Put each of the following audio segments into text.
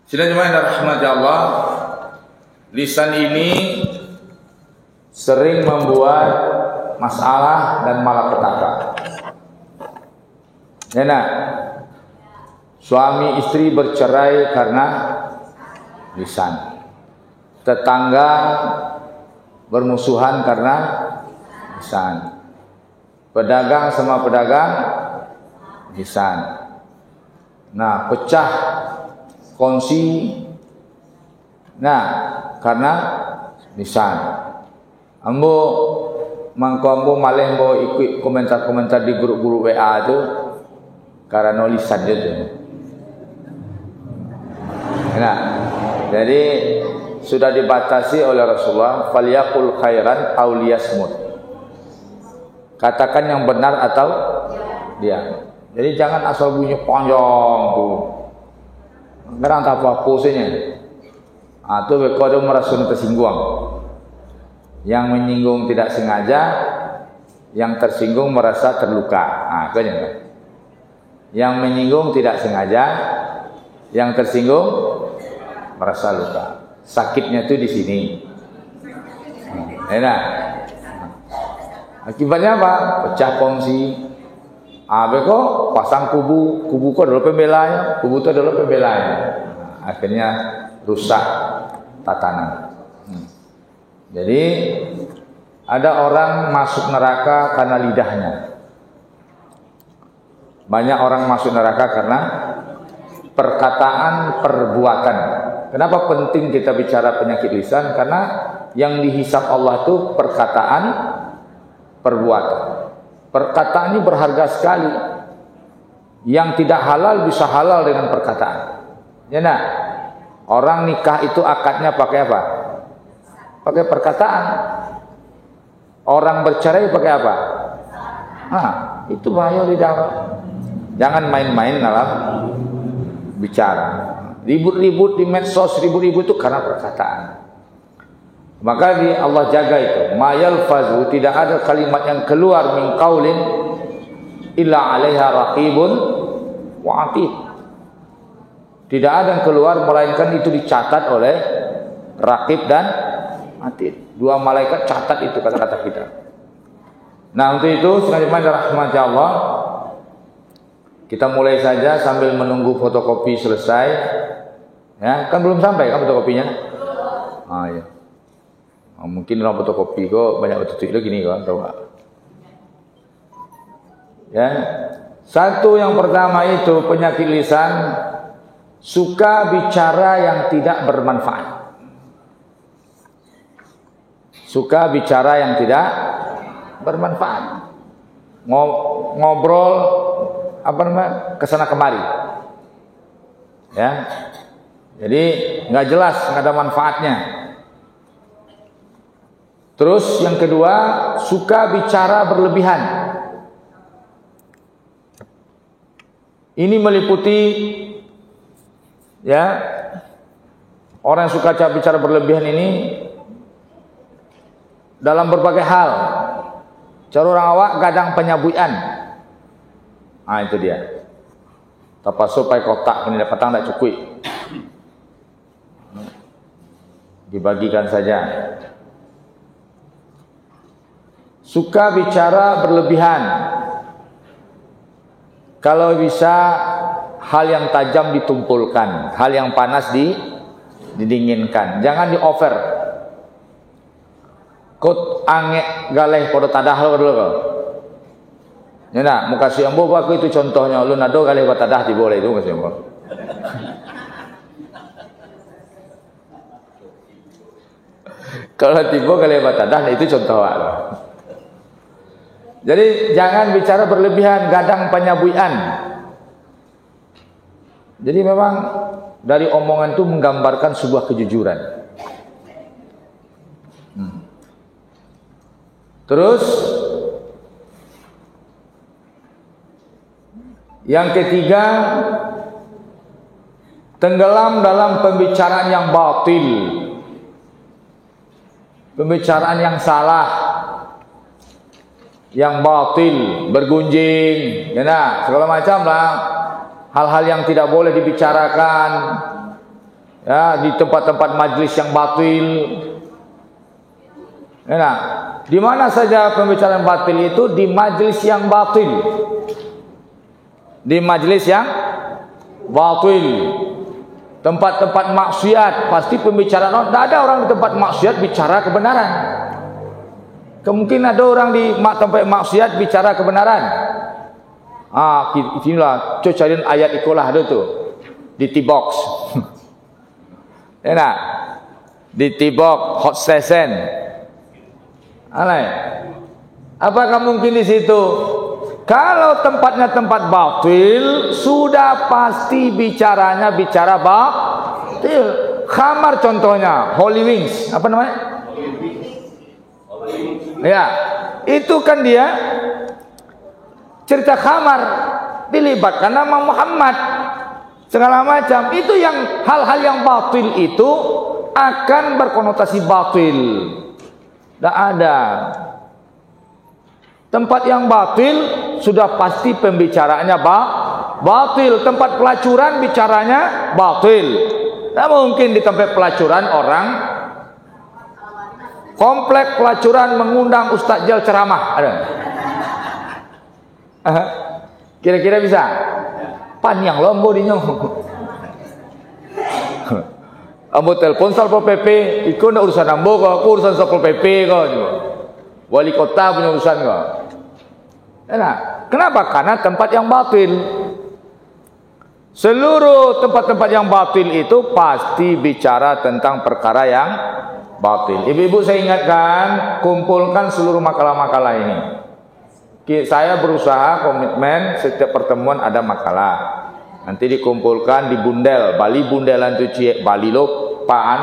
Sidang jemaah yang dirahmati Allah, lisan ini sering membuat masalah dan malapetaka. Ya nak, suami istri bercerai karena lisan. Tetangga bermusuhan karena lisan. Pedagang sama pedagang lisan. Nah, pecah kongsi. Nah, karena lisan. Ambo mangko malih mau ikut komentar-komentar di grup-grup WA itu karena lisan itu. Nah, jadi sudah dibatasi oleh Rasulullah, falyaqul khairan aw liyasmut. Katakan yang benar atau diam. Jadi jangan asal bunyi panjang tuh. Ngerang tak apa posenya. Atau bekodo merasa tersinggung. Yang menyinggung tidak sengaja, yang tersinggung merasa terluka. Nah, itu kan. Yang menyinggung tidak sengaja, yang tersinggung merasa luka. Sakitnya tuh di sini. Enak. Akibatnya apa? Pecah kongsi. Beko pasang kubu kok adalah pembelanya, kubu itu adalah pembelanya. Akhirnya rusak tatanan. Jadi ada orang masuk neraka karena lidahnya. Banyak orang masuk neraka karena perkataan, perbuatan. Kenapa penting kita bicara penyakit lisan? Karena yang dihisab Allah itu perkataan, perbuatan. Perkataan ini berharga sekali. Yang tidak halal bisa halal dengan perkataan. Ya nah, orang nikah itu akadnya pakai apa? Pakai perkataan. Orang bercerai pakai apa? Nah, itu bahaya lidah. Jangan main-main dalam bicara. Ribut-ribut di medsos, ribut-ribut itu karena perkataan. Maka Allah jaga itu. Ma yalfazu, tidak ada kalimat yang keluar min qaulin illa 'alaiha raqibun wa 'atid. Tidak ada yang keluar melainkan itu dicatat oleh raqib dan atid. Dua malaikat catat itu kata-kata kita. Nah, untuk itu sekalian rahmat Allah, kita mulai saja sambil menunggu fotokopi selesai. Ya, kan belum sampai kan fotokopinya? Iya. Mungkin orang fotokopi kok banyak betul itu gini kok, tahu gak? Ya, satu yang pertama itu penyakit lisan, suka bicara yang tidak bermanfaat. Suka bicara yang tidak bermanfaat. Ngobrol apa namanya? Kesana kemari. Ya. Jadi nggak jelas, nggak ada manfaatnya. Terus yang kedua, suka bicara berlebihan. Ini meliputi ya, orang yang suka bicara berlebihan ini dalam berbagai hal. Cara orang awak kadang penyabuian. Ah, itu dia. Tapaso pai kotak ini dapat tak cukup. Dibagikan saja. Suka bicara berlebihan. Kalau bisa hal yang tajam ditumpulkan, hal yang panas didinginkan. Jangan di over. Kut angek galeh pada tadah dulu kau. Ya nak, muka si ambo aku itu contohnya. Lu nado galeh pada tadah diboleh itu kasih ambo. Kalau tiba galeh pada tadah itu contoh aku. Jadi jangan bicara berlebihan, gadang penyabuian. Jadi memang dari omongan itu menggambarkan sebuah kejujuran. Terus yang ketiga, tenggelam dalam pembicaraan yang batil, pembicaraan yang salah, yang batil, bergunjing, ya nah, segala macam lah, hal-hal yang tidak boleh dibicarakan, Ya, di tempat-tempat majlis yang batil. Nah, di mana saja pembicaraan batil itu? Di majlis yang batil. Di majlis yang batil. Tempat-tempat maksiat, pasti pembicaraan. Tidak ada orang di tempat maksiat bicara kebenaran. Kemungkinan ada orang di tempat maksiat bicara kebenaran. Inilah, coba cariin ayat ikolah ada tuh di T-box. Enak. Di T-box hot session. Alay. Apakah mungkin di situ? Kalau tempatnya tempat batil, sudah pasti bicaranya bicara batil. Khamar contohnya, Holy Wings, apa namanya? Ya, itu kan dia cerita khamar, dilibatkan nama Muhammad, segala macam. Itu yang hal-hal yang batil itu akan berkonotasi batil. Tidak ada. Tempat yang batil sudah pasti pembicaraannya batil. Tempat pelacuran bicaranya batil. Tidak mungkin di tempat pelacuran orang komplek pelacuran mengundang Ustaz Jal ceramah. Ada? Kira-kira bisa? Pan yang lombo di nyong. Ambo telepon Satpol PP, ikut nak urusan ambo kau, aku urusan Satpol PP kau. Wali kota punya urusan kau. Nah, kenapa? Karena tempat yang batil. Seluruh tempat-tempat yang batil itu pasti bicara tentang perkara yang batil. Ibu-ibu saya ingatkan, kumpulkan seluruh makalah-makalah ini. Saya berusaha komitmen setiap pertemuan ada makalah. Nanti dikumpulkan di bundel, Bali bundelan tu cie, Bali lo paan,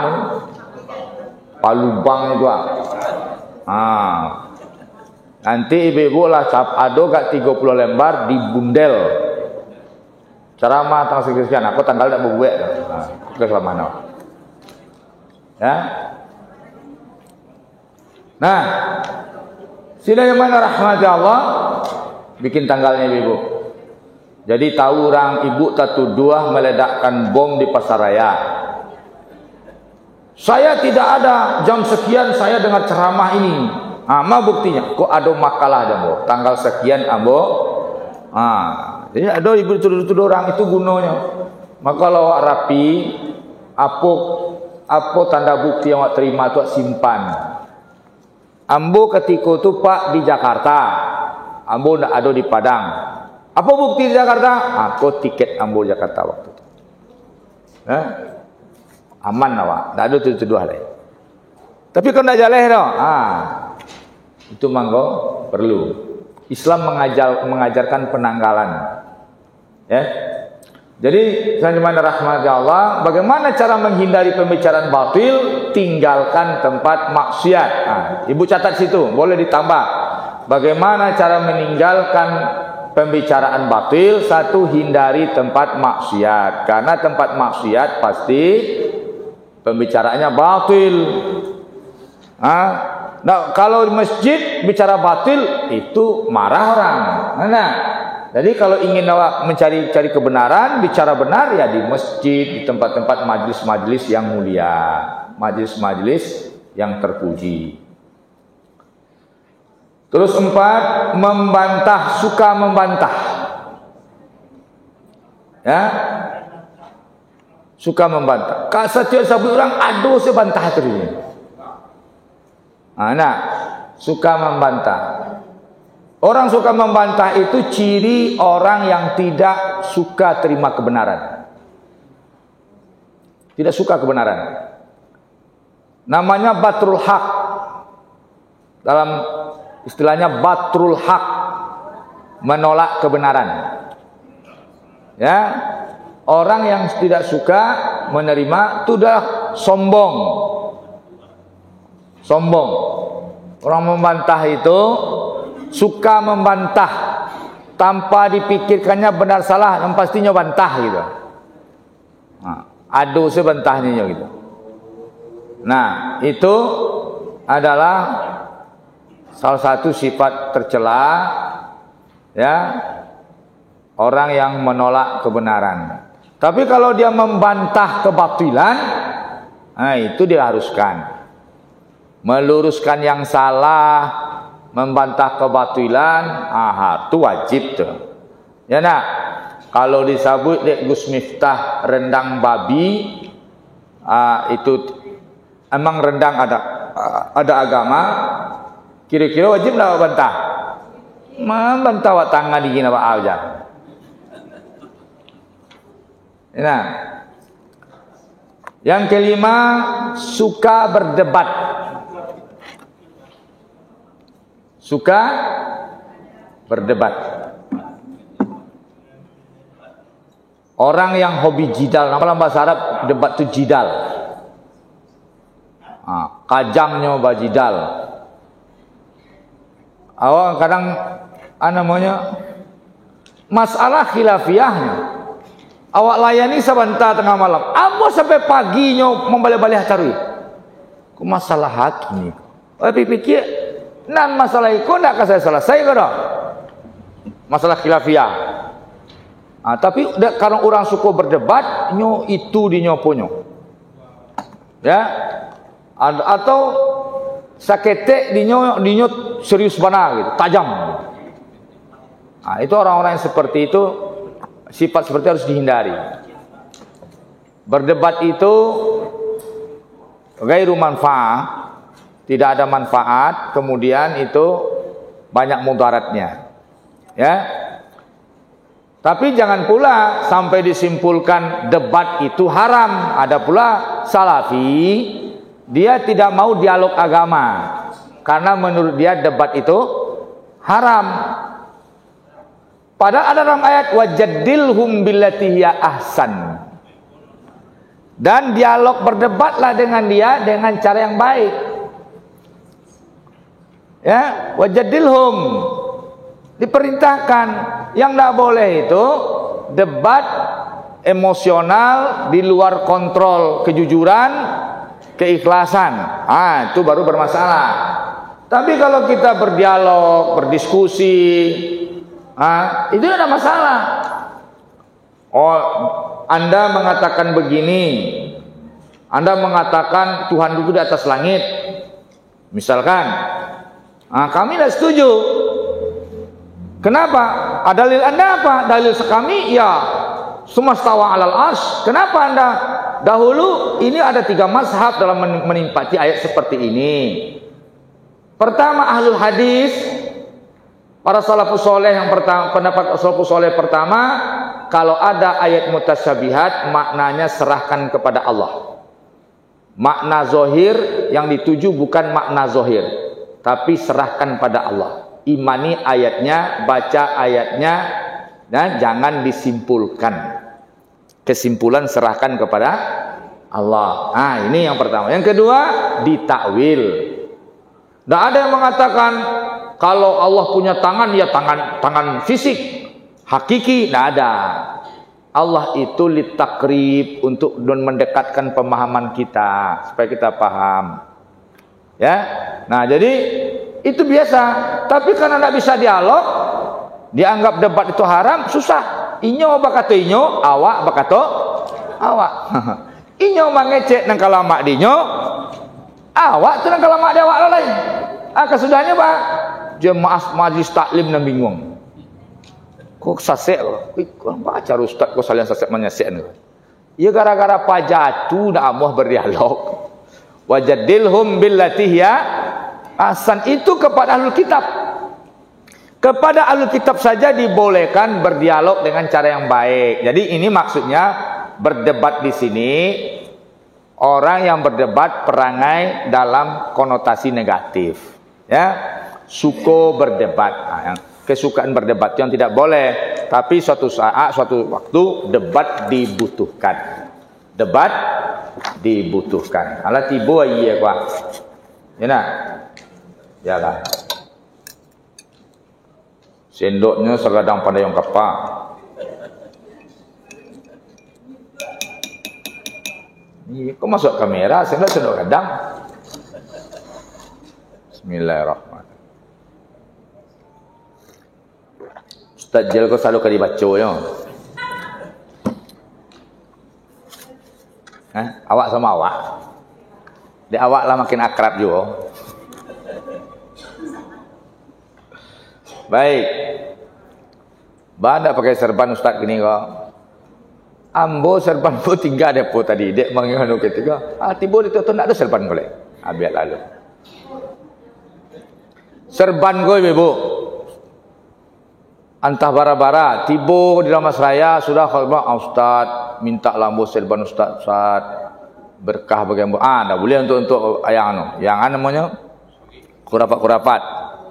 palubang itu. Nanti ibu-ibu lah ado gak 30 lembar di bundel. Ceramah tanggal sekian, aku tanggal tak buat. Ke mana? Ya. Nah, sini yang mana rahmat Allah, bikin tanggalnya ibu. Jadi tahu orang ibu tertuduh meledakkan bom di pasaraya. Saya tidak ada jam sekian saya dengar ceramah ini. Ma buktinya, kok ada makalah jambo. Tanggal sekian ambo. Jadi ada ibu tuduh orang itu gunanya. Maka kalau rapi, apa tanda bukti yang awak terima tu simpan. Ambo ketika itu Pak di Jakarta, ambo ndak ada di Padang. Apa bukti di Jakarta? Aku tiket ambo Jakarta waktu itu. Aman awak, ndak ada tuduh lain. Tapi kalau ndak jaleh dah, itu mangko perlu. Islam mengajarkan penanggalan. Ya. Jadi bagaimana rahmat Allah, bagaimana cara menghindari pembicaraan batil? Tinggalkan tempat maksiat. Ibu catat situ, boleh ditambah. Bagaimana cara meninggalkan pembicaraan batil? Satu, hindari tempat maksiat. Karena tempat maksiat pasti pembicaraannya batil. Nah, kalau di masjid bicara batil itu marah orang. Nah, jadi kalau ingin mencari kebenaran, bicara benar ya di masjid, di tempat-tempat majlis-majlis yang mulia, majlis-majlis yang terpuji. Terus 4, membantah, suka membantah. Ya. Suka membantah. Kalau setiap orang aduh saya bantah terus. Suka membantah. Orang suka membantah itu ciri orang yang tidak suka terima kebenaran. Tidak suka kebenaran. Namanya batrul haq. Dalam istilahnya batrul haq, menolak kebenaran. Ya, orang yang tidak suka menerima itu dah sombong. Sombong. Orang membantah itu suka membantah tanpa dipikirkannya benar salah, yang pastinya bantah gitu. Aduh sebantahnya gitu. Nah, itu adalah salah satu sifat tercela ya orang yang menolak kebenaran. Tapi kalau dia membantah kebatilan, nah itu diharuskan. Meluruskan yang salah, membantah kebatilan, itu wajib tuh. Ya nak, kalau disebut dek Gus Miftah rendang babi, itu emang rendang ada agama, kira-kira wajib nak bantah? Membantah wak tangan digina wak aja. Nah, yang kelima, suka berdebat. Suka berdebat. Orang yang hobi jidal, dalam bahasa Arab debat itu jidal. Kajangnya bajidal. Awak kadang namanya masalah khilafiyahnya. Awak layani sebentar tengah malam, amo sampai paginya membalik-balik cari. Ku masalah hak ini. Tapi pikir nan masalah itu ndak saya selesai kau dah. Masalah khilafiyah. Tapi karena orang suka berdebat, nyo itu di nyoponyo. Ya. Atau sakete di nyo serius benar gitu, tajam. Itu orang-orang yang seperti itu, sifat seperti itu harus dihindari. Berdebat itu ghairu manfaat, tidak ada manfaat, kemudian itu banyak mudaratnya. Ya. Tapi jangan pula sampai disimpulkan debat itu haram. Ada pula salafi, dia tidak mau dialog agama karena menurut dia debat itu haram. Padahal ada dalam ayat wajadilhum billati hiya ahsan. Dan dialog berdebatlah dengan dia dengan cara yang baik. Ya, wajadilhum diperintahkan. Yang tidak boleh itu debat emosional di luar kontrol kejujuran, keikhlasan. Itu baru bermasalah. Tapi kalau kita berdialog, berdiskusi, itu tidak ada masalah. Anda mengatakan begini, Anda mengatakan Tuhan itu di atas langit, misalkan, kami tidak setuju. Kenapa? Dalil Anda apa? Dalil kami ya sumastawa alal arsy. Kenapa Anda dahulu ini ada 3 mazhab dalam menimpati ayat seperti ini. Pertama ahlul hadis, para salafus soleh yang pertama, pendapat salafus soleh pertama, kalau ada ayat mutasyabihat maknanya serahkan kepada Allah. Makna zohir yang dituju bukan makna zohir, tapi serahkan pada Allah. Imani ayatnya, baca ayatnya, dan jangan disimpulkan. Kesimpulan serahkan kepada Allah. Ini yang pertama. Yang kedua, ditakwil. Tidak ada yang mengatakan kalau Allah punya tangan, ya tangan fisik, hakiki. Tidak ada. Allah itu litakrib, untuk mendekatkan pemahaman kita supaya kita paham. Ya. Nah, jadi itu biasa. Tapi karena tidak bisa dialog, dianggap debat itu haram, susah. Inyo bakato inyo, awak bakato awak. Inyo mangecek nang kalamak dinyo, awak tu nang kalamak dia awak lain. Kesudahnya Pak, jemaah majlis taklim nang bingung. Kok sasek kok baca ustaz kok salian sasek menyasek ni. Ya gara-gara pajatu nak amuh berdialog. Wajadilhum billati hiya ahsan, itu kepada ahlul kitab. Kepada ahlul kitab saja dibolehkan berdialog dengan cara yang baik. Jadi ini maksudnya berdebat di sini, orang yang berdebat perangai dalam konotasi negatif. Ya, suko berdebat. Kesukaan berdebat yang tidak boleh, tapi suatu saat, suatu waktu debat dibutuhkan. Debat dibutuhkan. Ala tibo iya Pak. Ya nak. Yalah. Sendoknya segadang pada yang kapak. Ini kok masuk kamera, sendok kadang. Bismillahirrahmanirrahim. Ustaz Jel kau selalu kali baca ya. Awak sama awak. Di awak lah makin akrab juga. Baik. Banyak pakai serban Ustaz gini kok. Ambo serban pun tinggal depo tadi. Dek mangano ketiga. Tiba itu tu nak ada serban boleh. Biar lalu. Serban gue ibu. Antah bara-bara. Tiba di dalam raya sudah khutbah Ustaz minta lambo serban Ustaz. Berkah bagi ambo. Dah boleh untuk yang namanya kurapat-kurapat.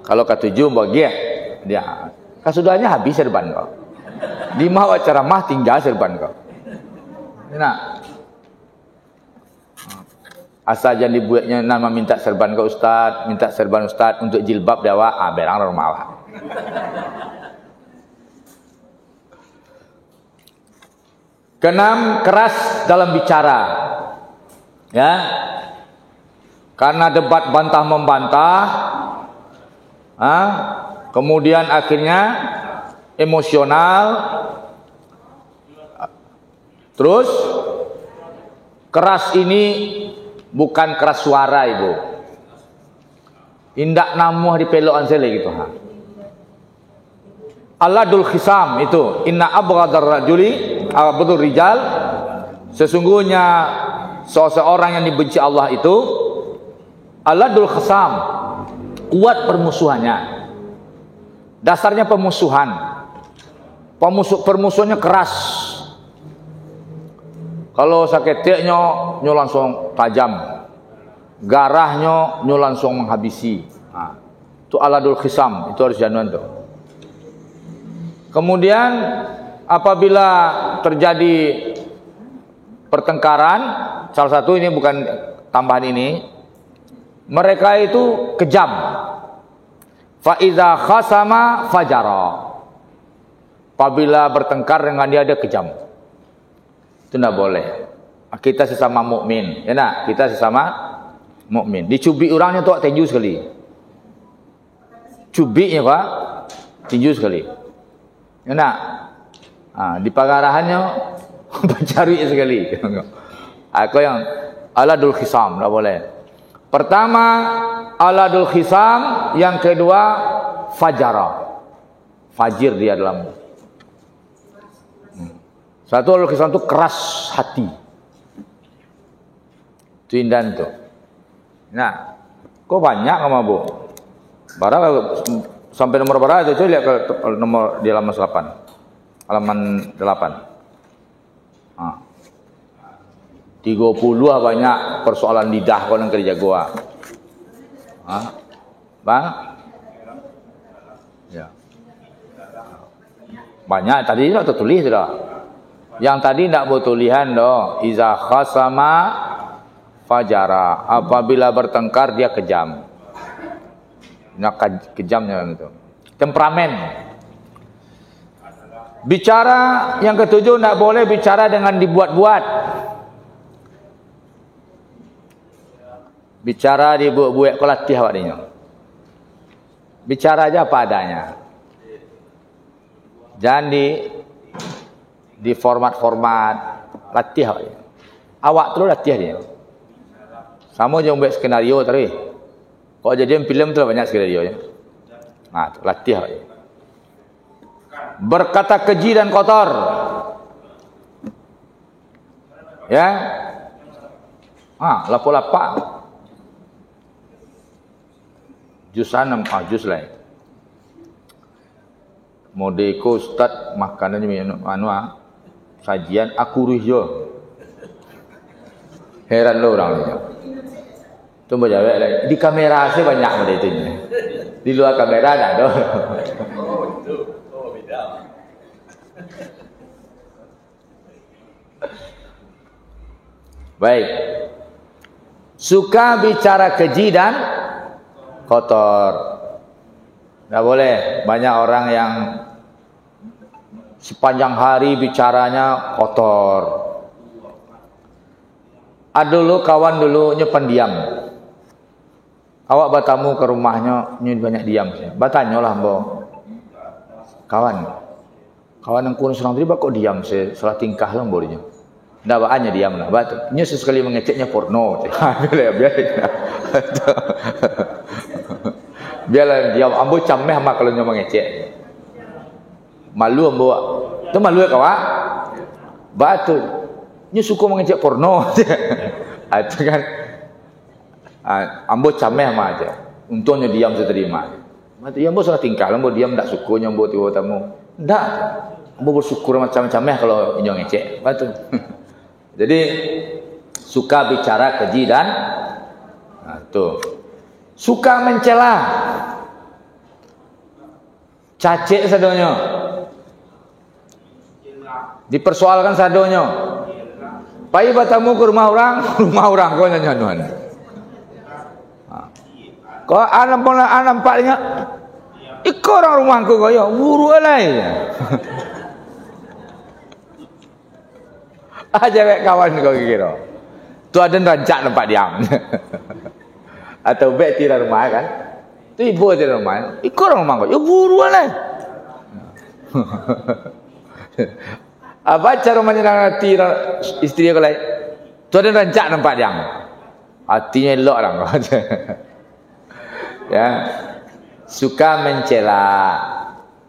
Kalau ketujuh bagi dia. Kasudahnya habis serban kau. Di mau ceramah tinggal serban kau. Nah. Asal jangan dibuatnya nama minta serban ke Ustaz, minta serban Ustaz untuk jilbab dawa, berang normal. Keenam, keras dalam bicara. Ya. Karena debat bantah membantah, kemudian akhirnya emosional. Terus keras ini bukan keras suara ibu. Indak namuh di pelokan sele gitu ha. Aladul khisam itu inna abghadar rajuli abghadul rijal, sesungguhnya seseorang yang dibenci Allah itu aladul khisam, kuat permusuhannya. Dasarnya pemusuhan. Permusuhannya keras. Kalau saketeknya nyo langsung tajam, garahnya nyo langsung menghabisi. Itu aladul khisam, itu harus januan tuh. Kemudian apabila terjadi pertengkaran, salah satu ini bukan tambahan ini, mereka itu kejam. Fa iza khasama fajara. Apabila bertengkar dengan dia kejam. Itu tidak boleh. Kita sesama mukmin, ya nak? Kita sesama mukmin. Dicubik orangnya tuh tinju sekali. Cubiknya pak, tinju sekali. Ya nak? Di pagarahannya bercari sekali. Aku yang aladul khisam, tidak boleh. Pertama aladul khisam, yang kedua fajara. Fajir dia dalam. Satu aladul khisam itu keras hati. Itu indah tu. Nah, kok banyak sama bu? Barang sampai nomor berapa itu? Coba lihat ke nomor di halaman 8. Halaman 8. 30 banyak persoalan lidah kau yang kerja gua. Bang? Ya. Banyak tadi sudah tertulis sudah. Yang tadi tidak buat tulisan doh. Iza khasama fajara. Apabila bertengkar dia kejam. Nak kejamnya itu. Temperamen. Bicara yang ketujuh tidak boleh bicara dengan dibuat-buat. Bicara dibuat-buat kau latih awaknya. Bicara aja apa adanya. Jangan di format-format latih awaknya. Awak terus latih dia. Sama je buat skenario tadi. Kau jadi film tu banyak skenario ya. Latih awaknya. Berkata keji dan kotor. Ya. Lapak-lapak. Jus 6, jus lain. Modeko Ustaz makanannya sajian aku rujo. Heran lo orang ni. Tunggu jawab lagi. Di kamera saya banyak benda itu. Di luar kamera tak ada. Beda. Baik. Suka bicara keji dan kotor. Tidak boleh. Banyak orang yang sepanjang hari bicaranya kotor. Ada dulu kawan dulu pendiam. Awak bertamu ke rumahnya banyak diam. Bertanya lah mbak. Kawan yang kurang senang tadi kok diam salah tingkah lah mbaknya. Dawaannya diam lah. Batu. Nya sesekali mengeceknya porno. Biar. Biarlah diam. Ambo cameh mak kalau nya mengecek. Malu ambo. Tu malu ya kawan. Batu. Nya suka mengecek porno. Itu kan. Ambo cameh mak aja. Untungnya diam saya terima. Mati ambo salah tingkah. Ambo diam tak suka nya ambo tiba tamu. Ndak. Ambo bersyukur macam-macam kalau inyo ngecek. Batu. Jadi suka bicara keji dan tuh. Suka mencela. Cacik sadonyo. Dipersoalkan sadonyo. Pai batamu ke rumah orang kau nyanyi-nyanyi. Kau nampaknya iko orang rumahku kau ya buru alai. Aja kawan kau kira. Tu ada rancak tempat diam. Atau bek tira rumah kan. Tu ibu tira rumah. Iko orang rumah kau. Ya buru alai. Apa cara menyenangkan tira istri kau lain? Tu ada rancak tempat diam. Hatinya elok orang kau. Ya. Suka mencela.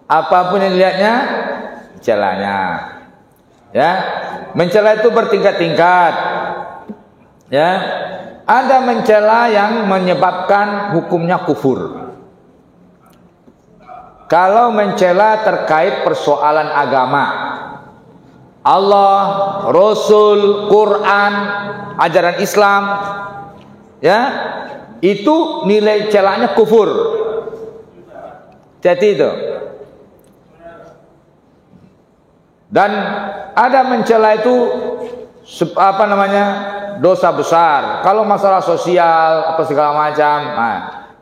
Apapun yang dilihatnya, celanya. Ya, mencela itu bertingkat-tingkat. Ya, ada mencela yang menyebabkan hukumnya kufur. Kalau mencela terkait persoalan agama, Allah, Rasul, Quran, ajaran Islam, ya, itu nilai celanya kufur. Jadi itu. Dan ada mencela itu dosa besar. Kalau masalah sosial apa segala macam,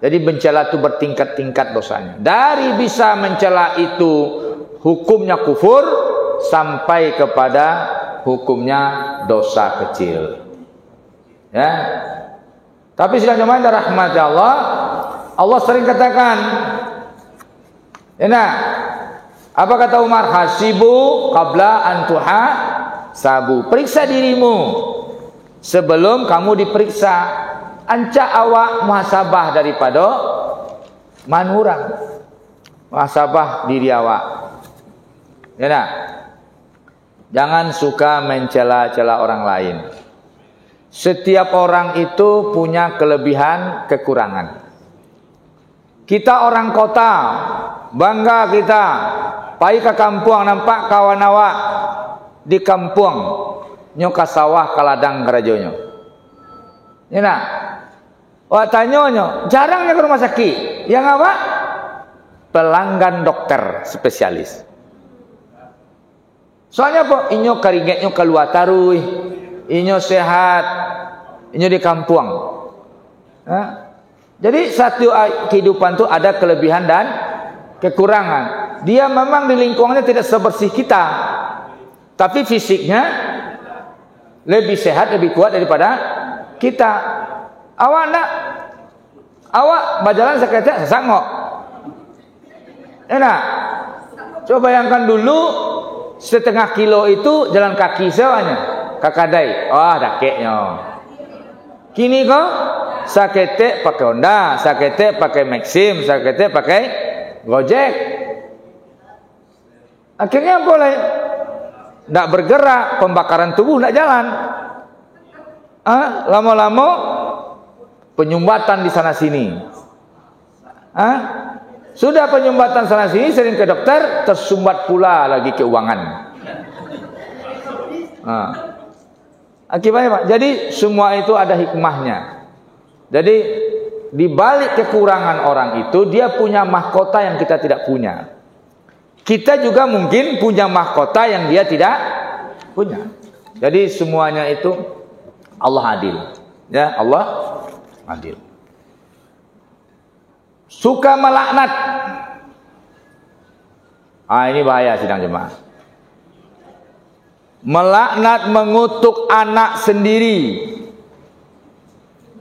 jadi mencela itu bertingkat-tingkat dosanya. Dari bisa mencela itu hukumnya kufur sampai kepada hukumnya dosa kecil. Ya. Tapi sidang jemaah rahmat Allah, Allah sering katakan, enak. Apa kata Umar? Hasibu qabla antuha sabu. Periksa dirimu sebelum kamu diperiksa. Anca awak muhasabah daripada manurang. Muhasabah diri awak. Ya nak? Jangan suka mencela-cela orang lain. Setiap orang itu punya kelebihan, kekurangan. Kita orang kota, bangga kita. Pai ke kampung nampak kawan awak di kampung nyoka sawah kaladang kerajonyo. Ya nak. Wak tanyonyo, jarangnya ke rumah sakit. Yang apa? Pelanggan dokter spesialis. Soalnya apa? Inyo keringetnya keluar taruh. Inyo sehat. Inyo di kampung. Jadi satu kehidupan itu ada kelebihan dan kekurangan. Dia memang di lingkungannya tidak sebersih kita, tapi fisiknya lebih sehat, lebih kuat daripada kita. Awak nak, awak berjalan sekejap sesangok. Enak. Coba bayangkan dulu setengah kilo itu jalan kaki sewanya, kakadai. Wah, dakeknya. Kini kok sakete pakai Honda, sakete pakai Maxim, sakete pakai Gojek. Akhirnya boleh tidak bergerak, pembakaran tubuh tidak jalan. Lama-lama penyumbatan di sana sini. Sudah penyumbatan sana sini, sering ke dokter, tersumbat pula lagi keuangan. Akibatnya Pak. Jadi semua itu ada hikmahnya. Jadi di balik kekurangan orang itu, dia punya mahkota yang kita tidak punya. Kita juga mungkin punya mahkota yang dia tidak punya. Jadi semuanya itu Allah adil. Ya, Allah adil. Suka melaknat. Ini bahaya sidang jemaah. Melaknat, mengutuk anak sendiri.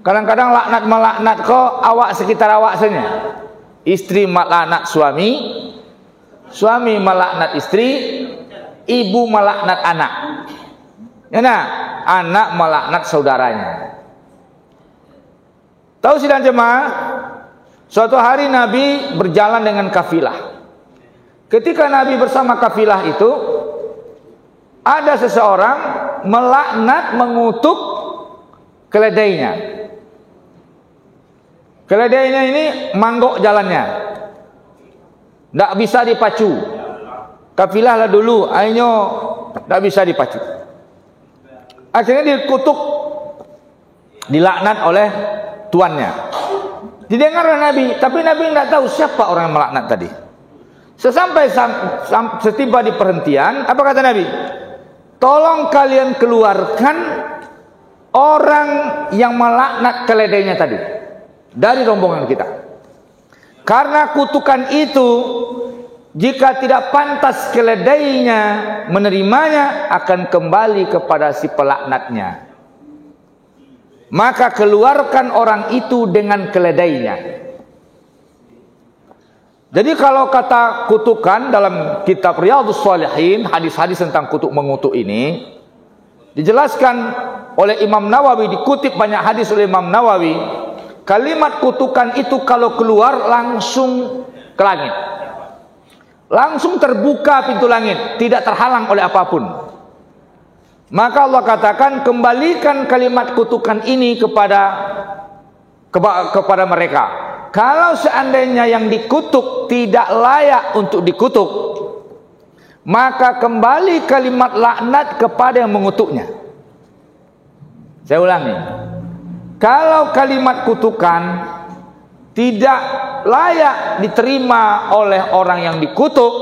Kadang-kadang melaknat kok awak sekitar awak saja. Istri melaknat suami, suami melaknat istri, ibu melaknat anak. Ya nah, anak melaknat saudaranya. Tahu sidang jemaah, suatu hari Nabi berjalan dengan kafilah. Ketika Nabi bersama kafilah itu, ada seseorang melaknat, mengutuk keledainya. Keledainya ini manggok jalannya, tidak bisa dipacu. Kafilah lah dulu, akhirnya tidak bisa dipacu. Akhirnya dikutuk, dilaknat oleh tuannya. Didengar oleh Nabi, tapi Nabi tidak tahu siapa orang yang melaknat tadi. Setiba di perhentian, apa kata Nabi? Tolong kalian keluarkan orang yang melaknat keledainya tadi dari rombongan kita. Karena kutukan itu, jika tidak pantas keledainya menerimanya, akan kembali kepada si pelaknatnya. Maka keluarkan orang itu dengan keledainya. Jadi kalau kata kutukan dalam kitab Riyadhus Shalihin, hadis-hadis tentang kutuk mengutuk ini dijelaskan oleh Imam Nawawi, dikutip banyak hadis oleh Imam Nawawi. Kalimat kutukan itu kalau keluar langsung ke langit, langsung terbuka pintu langit, tidak terhalang oleh apapun. Maka Allah katakan, kembalikan kalimat kutukan ini kepada mereka. Kalau seandainya yang dikutuk tidak layak untuk dikutuk, maka kembali kalimat laknat kepada yang mengutuknya. Saya ulangi, kalau kalimat kutukan tidak layak diterima oleh orang yang dikutuk,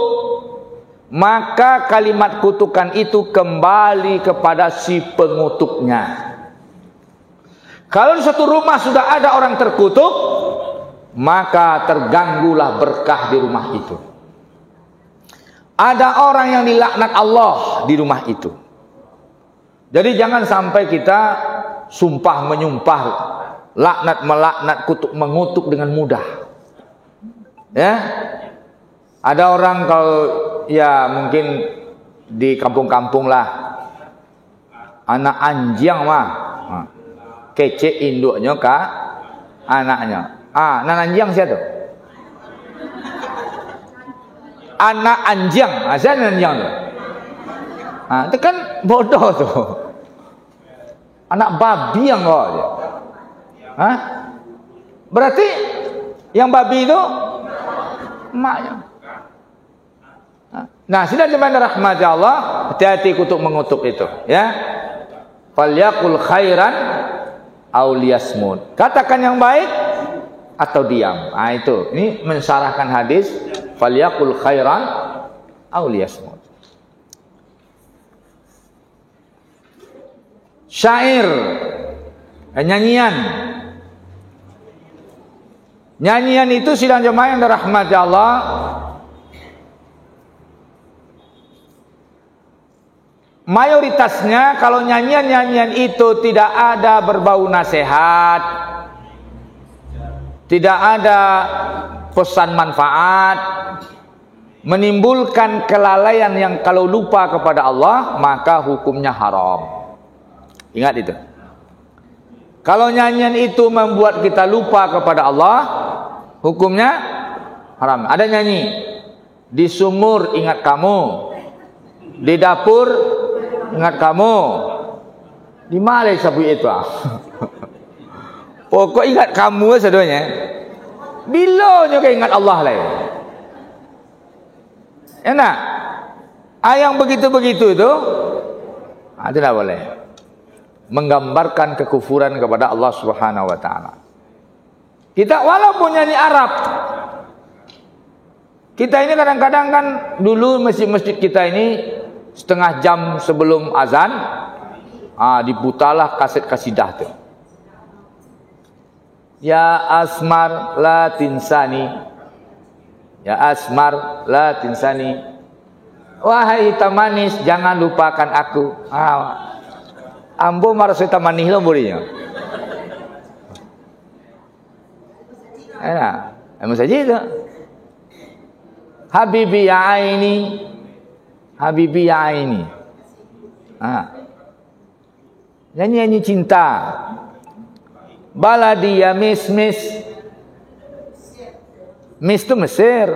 maka kalimat kutukan itu kembali kepada si pengutuknya. Kalau di satu rumah sudah ada orang terkutuk, maka terganggulah berkah di rumah itu. Ada orang yang dilaknat Allah di rumah itu. Jadi jangan sampai kita sumpah menyumpah, laknat melaknat, kutuk mengutuk dengan mudah. Ya, ada orang kalau ya mungkin di kampung-kampung lah, anak anjing mah kece induknya ke anaknya. Anak anjing siapa tuh? Anak anjing, siapa anjing tuh? Itu kan bodoh tuh. Anak babi yang kok. Berarti yang babi itu emaknya. Nah, sudah dimana rahmat Allah, hati-hati kutuk mengutuk itu, ya. Falyaqul khairan aw liyasmut. Katakan yang baik atau diam. Itu. Ini mensyarahkan hadis falyaqul khairan aw liyasmut. Syair, nyanyian. Nyanyian itu sidang jemaah yang dirahmati Allah, mayoritasnya kalau nyanyian-nyanyian itu tidak ada berbau nasihat, tidak ada pesan manfaat, menimbulkan kelalaian yang kalau lupa kepada Allah maka hukumnya haram. Ingat itu. Kalau nyanyian itu membuat kita lupa kepada Allah, hukumnya haram. Ada nyanyi, di sumur ingat kamu, di dapur ingat kamu, di mana sabu itu? Pokok ingat kamu sadonya. Bilanya ke ingat Allah lah. Enak. Yang begitu-begitu itu, tidak boleh. Menggambarkan kekufuran kepada Allah Subhanahu wa taala. Kita walaupun nyanyi Arab, kita ini kadang-kadang kan dulu masjid-masjid kita ini setengah jam sebelum azan diputalah kaset kasidah tuh. Ya asmar la tinsani, ya asmar la tinsani, wahai hitam manis jangan lupakan aku. Ambo marah hitam manis lo burinya. Enak, emang saja itu. Habibi ya aini, Habibi ya aini. Nyanyi-nyanyi cinta. Baladi ya mis. Mis tu Mesir.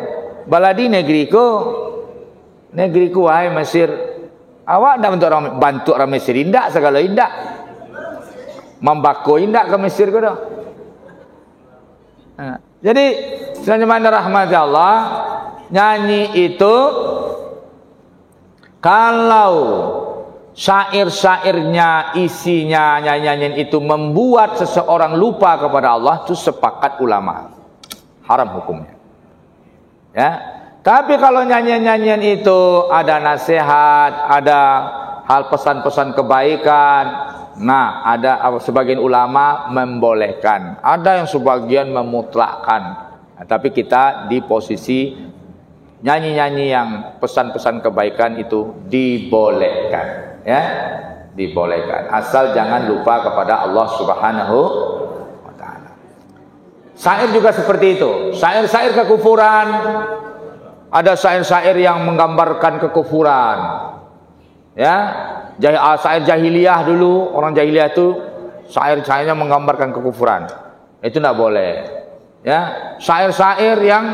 Baladi negeriku. Negeriku wahai Mesir. Awak nak bantu orang Mesir indak segala indak. Membako indak ke Mesir ke dah. Jadi sebagaimana rahmat Allah, nyanyi itu kalau syair-syairnya, isinya, nyanyian itu membuat seseorang lupa kepada Allah, itu sepakat ulama haram hukumnya. Ya. Tapi kalau nyanyian-nyanyian itu ada nasihat, ada hal pesan-pesan kebaikan, nah ada sebagian ulama membolehkan, ada yang sebagian memutlakkan. Nah, tapi kita di posisi nyanyi-nyanyi yang pesan-pesan kebaikan itu dibolehkan, ya, dibolehkan. Asal jangan lupa kepada Allah Subhanahu wa taala. Syair juga seperti itu. Syair-syair kekufuran, ada syair-syair yang menggambarkan kekufuran. Ya, syair jahiliyah dulu, orang jahiliyah itu syair-syairnya menggambarkan kekufuran. Itu tidak boleh. Ya, syair-syair yang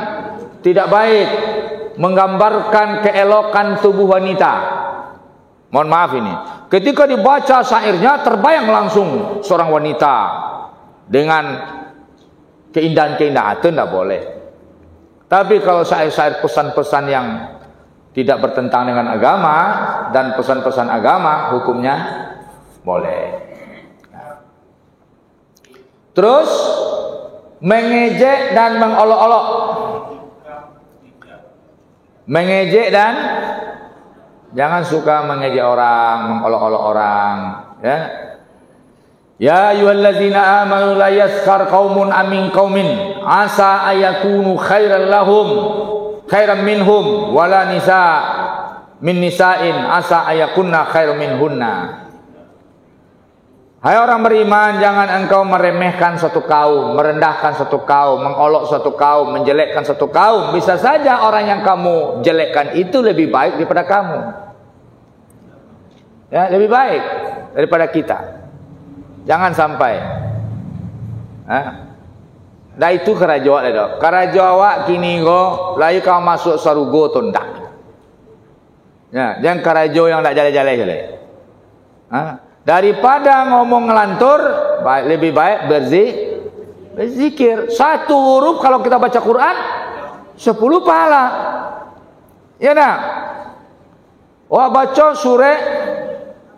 tidak baik, menggambarkan keelokan tubuh wanita. Mohon maaf ini. Ketika dibaca syairnya terbayang langsung seorang wanita dengan keindahan-keindahan, itu tidak boleh. Tapi kalau syair-syair pesan-pesan yang tidak bertentangan dengan agama dan pesan-pesan agama, hukumnya boleh. Terus mengejek dan mengolok-olok. Mengejek dan jangan suka mengejek orang, mengolok-olok orang, ya. Ya ayyuhallazina amanu la yaskar qaumun amin qaumin asa ayakunu khairan lahum khairan minhum wala nisa min nisa'in asa ayakunna khairan minhunna. Hai orang beriman, jangan engkau meremehkan suatu kaum, merendahkan suatu kaum, mengolok suatu kaum, menjelekkan suatu kaum. Bisa saja orang yang kamu jelekkan itu lebih baik daripada kamu. Ya, lebih baik daripada kita. Jangan sampai. Dah itu kerajawa dah. Kerajawa kini go, layu kau masuk sarugo tondak. Ya, jangan kerajawa yang tak jale-jale. Daripada ngomong ngelantur, lebih baik berzikir. Satu huruf kalau kita baca Quran 10 pahala. Ya nak? Wah baca surah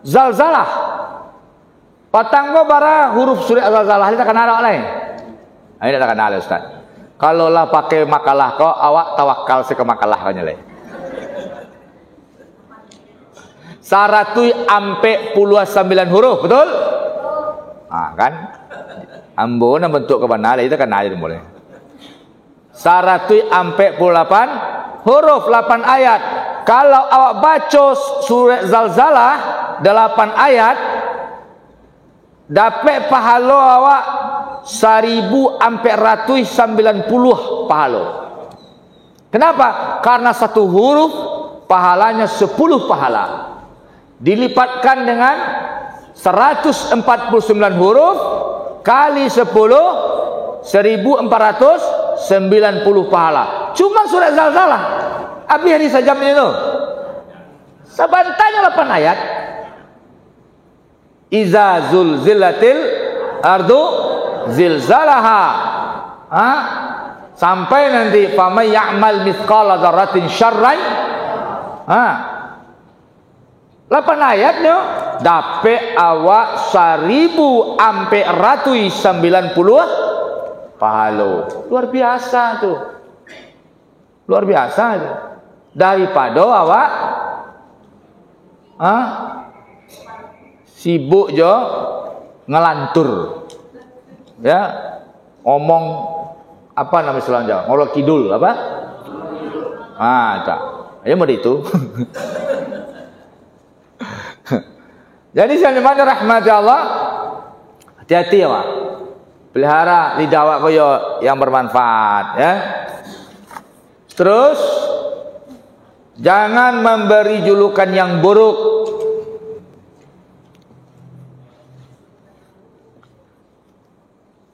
Zalzalah. Patang go bara huruf surah Zalzalah kita kan ada lain. Ini tak kenal Ustaz. Kalau lah pakai makalah kau, awak tawakal ke makalah kau nyelai. 100 ampe puluh 9 huruf, betul? Kan? Ambo na bentuk ke mana? Itu kan aja boleh. 100 ampe 8 huruf, 8 ayat. Kalau awak baca surah Zalzalah 8 ayat, dapat pahala awak 1000 ampe 190 pahala. Kenapa? Karena satu huruf pahalanya 10 pahala. Dilipatkan dengan 149 huruf kali 10 1490 pahala. Cuma surah Zalzalah. Habis hari sajam itu. Sebantanya 8 ayat. Iza zulzilatil ardu zilzalaha. Sampai nanti famay ya'mal mithqala dzarratin syarran. 8 ayatnya dapat awak 1000 ampe 190 pahala. Luar biasa tuh. Luar biasa itu. Daripada awak sibuk jo ngelantur. Ya, ngomong apa nama istilahnya? Ngolok kidul apa? Tak. Ya mau itu. Jadi sebagaimana rahmat Allah, hati-hati ya Pak. Pelihara lidah awak koyo yang bermanfaat ya. Terus jangan memberi julukan yang buruk.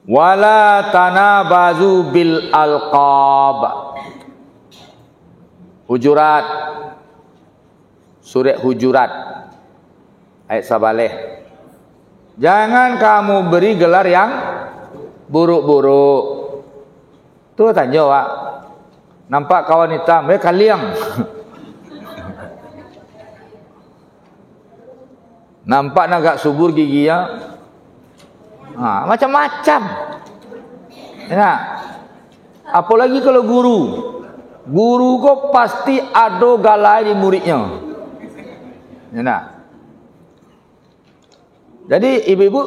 Wala tanabazu bil alqab. Hujurat. Surah Hujurat ayat 11. Jangan kamu beri gelar yang buruk-buruk. Tu tanya Wak. Nampak kawan hitam, kaliang. Nampak agak subur giginya. Macam-macam. Ya. Apalagi kalau guru. Guru kok pasti ada galai di muridnya. Ya. Jadi ibu-ibu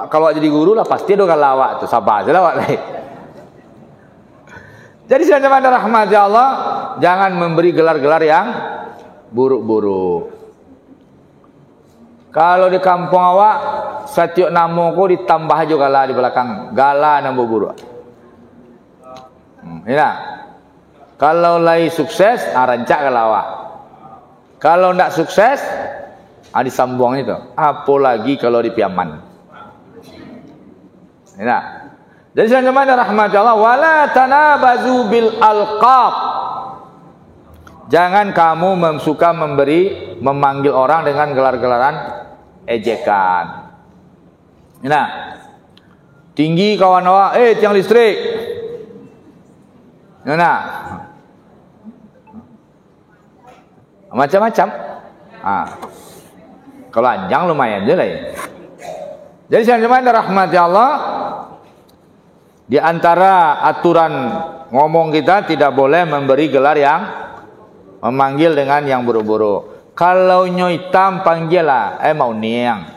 kalau jadi guru lah pasti ada galawak tu. Sabar je lah Wak. Jadi sahabat rahmat Allah, jangan memberi gelar-gelar yang buruk-buruk. Kalau di kampung awak, setiap nama ko ditambah juga gala di belakang. Gala nama buruk. Ya. Kalau lagi sukses, rancak gala awak. Kalau tidak sukses, disambung itu. Apalagi kalau di Piaman. Ya. Jadi sahabat rahmat Allah, wala tanabazu bil alqab. Jangan kamu suka memanggil orang dengan gelar-gelaran ejekan. Nah, tinggi kawan awak, tiang listrik. Nah, macam-macam. Kalau anjang lumayan je lah ya. Jadi sahabat rahmati Allah, di antara aturan ngomong kita tidak boleh memberi gelar yang memanggil dengan yang buruk-buruk. Kalau nyoy hitam panggil lah, mau niang.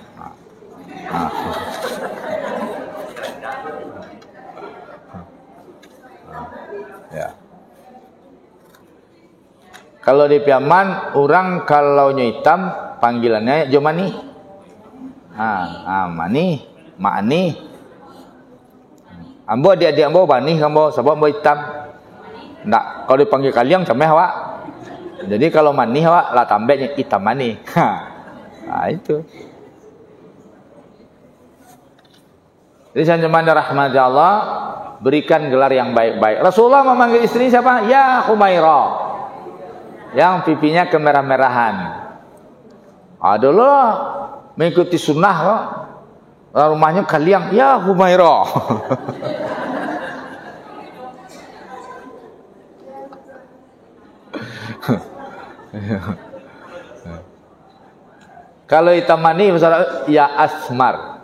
Ya. Kalau di Piaman, orang kalau nyoy hitam panggilannya Jomani. Mani, Mani. Ambo adik-adik ambo bani ambo sebab ambo hitam. Ndak, kalau dipanggil kalian cameh awak. Jadi kalau mani awak lah tambahnya hitam mani. Itu. Jadi sanjaman rahmat Allah, berikan gelar yang baik-baik. Rasulullah memanggil istri siapa? Ya Humairah. Yang pipinya kemerah-merahan. Adalah mengikuti sunnah kok. Rumahnya kalian, ya Humairah. Kalau hitam mani misalnya ya Asmar.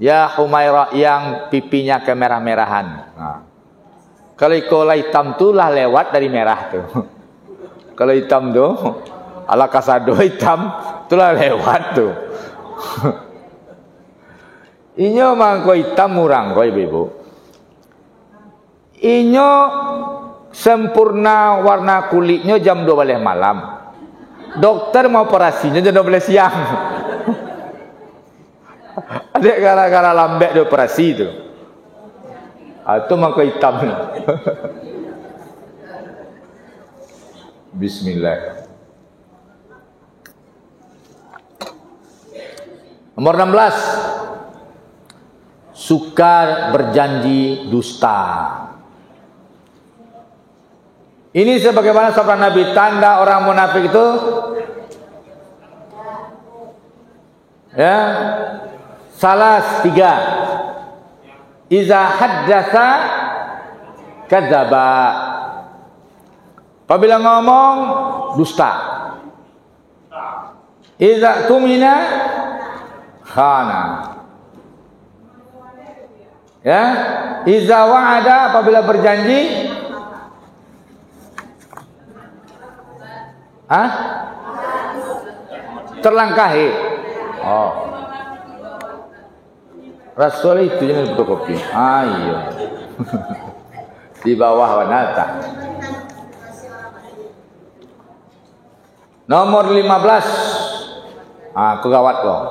Ya Humairah yang pipinya kemerah-merahan. Kalau ikola hitam tu lah lewat dari merah tu. Kalau hitam tu ala kasado hitam tu lah lewat tu. Inyo mangko hitam murang ko ibu-ibu. Inyo sempurna warna kulitnya jam 12 malam. Dokter mau operasinya jam 12 siang. Ada gara-gara lambek di operasi itu. Itu mangko hitam. Bismillah. Nomor 16. Suka berjanji dusta. Ini sebagaimana sabda Nabi, tanda orang munafik itu ya salas 3. Iza haddatsa kadzaba. Apabila ngomong dusta. Iza tumina khana. Ya, iza wa'ada apabila berjanji terlangkahi. Rasul itu jangan fotokopi. Iya. Di bawah wanata. Nomor 15. Kegawat kok.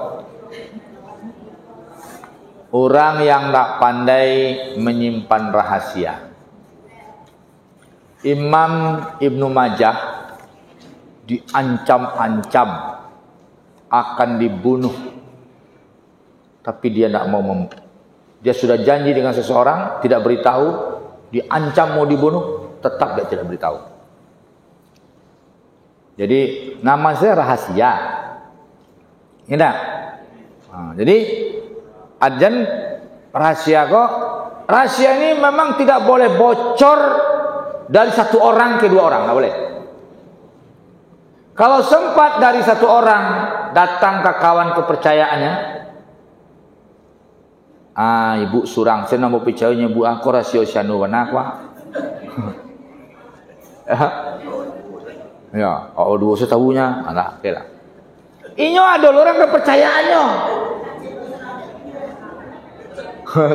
Orang yang tak pandai menyimpan rahasia. Imam Ibnu Majah diancam-ancam akan dibunuh tapi dia tidak mau dia sudah janji dengan seseorang, tidak beritahu, diancam mau dibunuh, tetap dia tidak beritahu. Jadi nama saya rahasia. Tidak. Nah, jadi ajan rahasia kok. Rahasia ini memang tidak boleh bocor dari satu orang ke dua orang, tidak boleh. Kalau sempat dari satu orang datang ke kawan kepercayaannya, ibu surang, saya nama percayanya ibu aku rasio syanu wanakwa. Ya, dua setahunya, anak kira. Inyo ada orang kepercayaannya.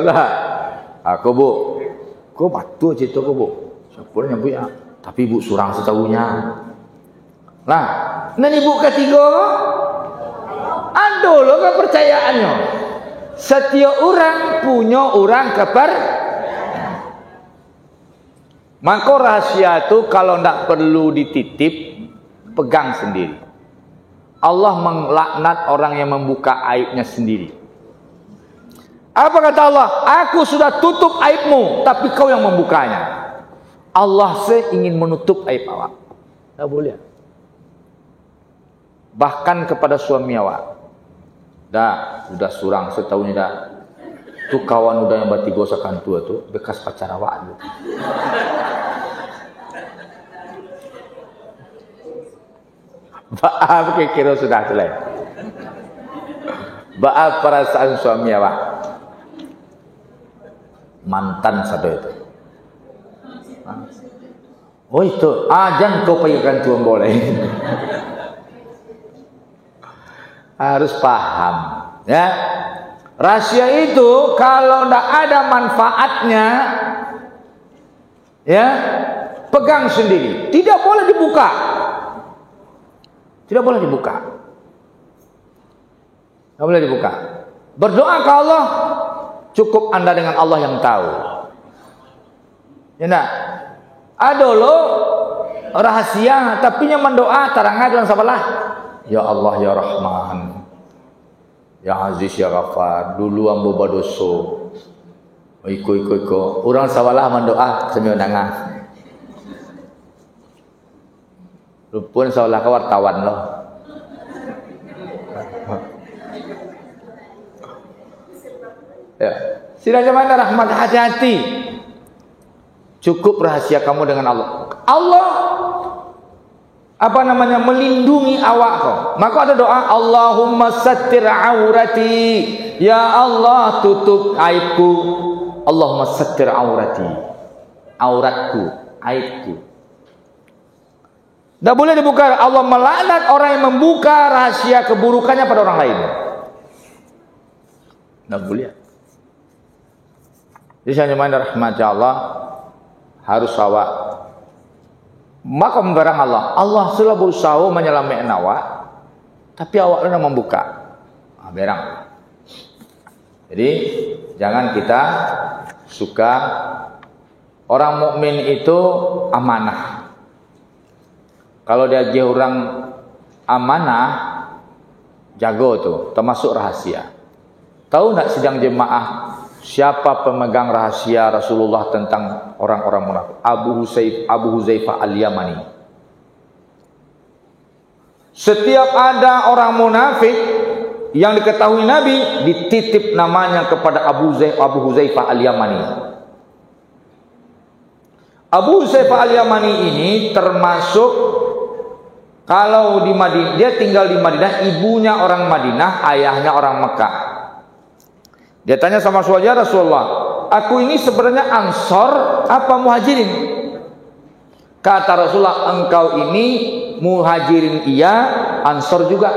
Lah, aku bu, kau batu cerita kau bu. Siapa yang bu ya? Tapi ibu surang setahunya. Nah, nanti ibu ketiga, ada loh kepercayaannya. Setiap orang punya orang maka rahasia itu kalau tidak perlu dititip, pegang sendiri. Allah melaknat orang yang membuka aibnya sendiri. Apa kata Allah? Aku sudah tutup aibmu, tapi kau yang membukanya. Allah ingin menutup aib awak. Tak boleh. Bahkan kepada suami awak. Dah, sudah surang setahun dah. Tu kawan udah yang bati gosakan tua tu bekas pacar awak tu. Maaf kira sudah selesai. Maaf perasaan suami awak. Mantan satu itu. Oh itu, jangan kau pegang tuan boleh. Harus paham, ya. Rahasia itu kalau tidak ada manfaatnya, ya, pegang sendiri. Tidak boleh dibuka. Tidak boleh dibuka. Tidak boleh dibuka. Berdoa ke Allah, cukup Anda dengan Allah yang tahu. Ya nak. Ada lo rahasia, tapi yang mendoa tarangan dalam sabalah. Ya Allah ya Rahman, ya Aziz ya Ghafar, dulu ambo badoso. Iko. Orang sabalah mendoa semio nangan. Rupun sabalah ke wartawan lo. Ya, sidang jemaah rahmat, hati-hati. Cukup rahasia kamu dengan Allah. Allah melindungi awak kau. Maka ada doa, Allahumma sattir aurati. Ya Allah, tutup aibku. Allahumma sattir aurati. Auratku, aibku. Tak boleh dibuka. Allah melaknat orang yang membuka rahasia keburukannya pada orang lain. Tak boleh. Jadi saya jemaah rahmat Allah, harus awak maka membarang Allah selalu berusaha menyelamatkan awak, tapi awak sudah membuka berang. Jadi jangan kita suka. Orang mukmin itu amanah. Kalau dia jadi orang amanah, jago tuh, termasuk rahasia. Tahu nak sidang jemaah siapa pemegang rahasia Rasulullah tentang orang-orang munafik? Abu Huzaifah Al-Yamani. Setiap ada orang munafik yang diketahui Nabi, dititip namanya kepada Abu Huzaifah Al-Yamani. Abu Huzaifah Al-Yamani ini termasuk, kalau di Madinah, dia tinggal di Madinah, ibunya orang Madinah, ayahnya orang Mekah. Dia tanya sama Rasulullah, aku ini sebenarnya Ansor apa Muhajirin? Kata Rasulullah, engkau ini Muhajirin iya, Ansor juga.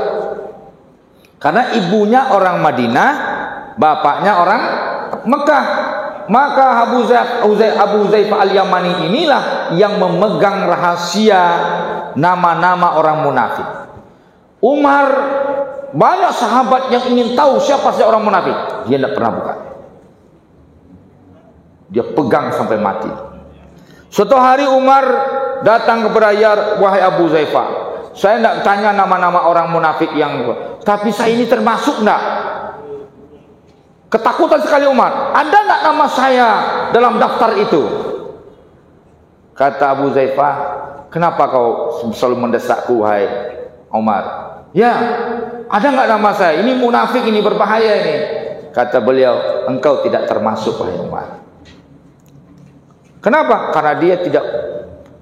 Karena ibunya orang Madinah, bapaknya orang Mekah. Maka Abu Huzaifah Al-Yamani inilah yang memegang rahasia nama-nama orang munafik. Umar, banyak sahabat yang ingin tahu siapa sih orang munafik. Dia tidak pernah buka. Dia pegang sampai mati. Suatu hari Umar datang kepada wahai Abu Huzaifah, saya tidak tanya nama-nama orang munafik yang, tapi saya ini termasuk tidak? Ketakutan sekali Umar. Ada enggak nama saya dalam daftar itu? Kata Abu Zaifah, kenapa kau selalu mendesakku, wahai Umar? Ya, ada enggak nama saya? Ini munafik, ini berbahaya ini. Kata beliau, engkau tidak termasuk, wahai Umar. Kenapa? Karena dia tidak,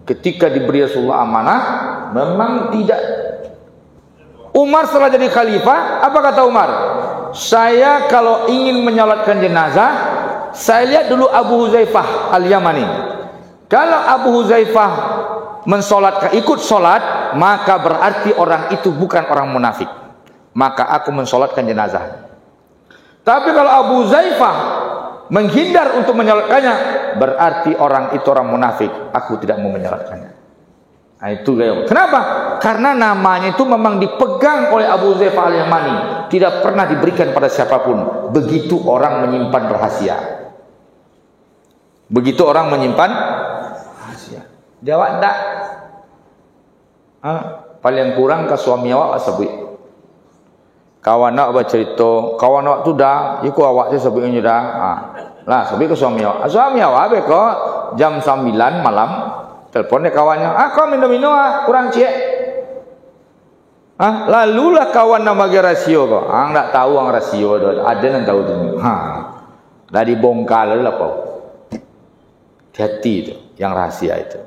ketika diberi Rasulullah amanah, memang tidak. Umar setelah jadi khalifah, apa kata Umar? Saya kalau ingin menyolatkan jenazah, saya lihat dulu Abu Huzaifah Al-Yamani. Kalau Abu Huzaifah mensolatkan, ikut solat, maka berarti orang itu bukan orang munafik. Maka aku mensolatkan jenazah. Tapi kalau Abu Huzaifah menghindar untuk menyolatkannya, berarti orang itu orang munafik. Aku tidak mau menyolatkannya. Nah, itu gaya. Kenapa? Karena namanya itu memang dipegang oleh Abu Zaifah Al-Yamani, tidak pernah diberikan pada siapapun. Begitu orang menyimpan rahasia. Begitu orang menyimpan rahasia. Jawab tak? Paling kurang ke suami awak sebut. Kawan awak bercerita, kawan awak tu dah, ikut awak tu sebutnya dah. Lah sebut ke suami awak. Suami awak kok jam 9 malam. Teleponnya kawannya, kau minum-minum kurang cek. Lalulah kawan nama dia rasio kok. Nggak tahu ang rasio tu. Ada yang tahu tu. Dah dibongkar lah kau. Hati itu, yang rahasia itu.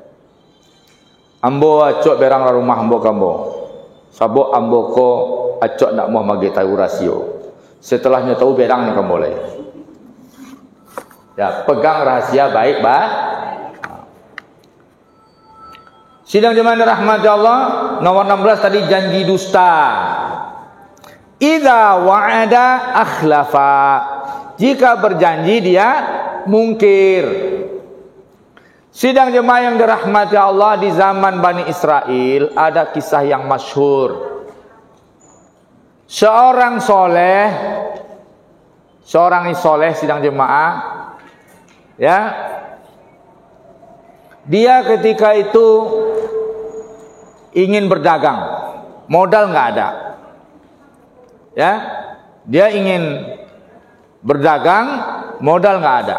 Ambo acok berang rumah ambo kambo. Sabok ambo ko acok nak mau magi tahu rasio. Setelahnya tahu berang ni kambo lagi. Ya, pegang rahasia baik Sidang jemaah rahmat Allah, nomor 16 tadi janji dusta. Idza wa'ada akhlafa. Jika berjanji dia mungkir. Sidang jemaah yang dirahmati Allah, di zaman Bani Israel ada kisah yang masyhur. Seorang soleh sidang jemaah, ya, dia ketika itu ingin berdagang, modal nggak ada, ya, dia ingin berdagang, modal nggak ada.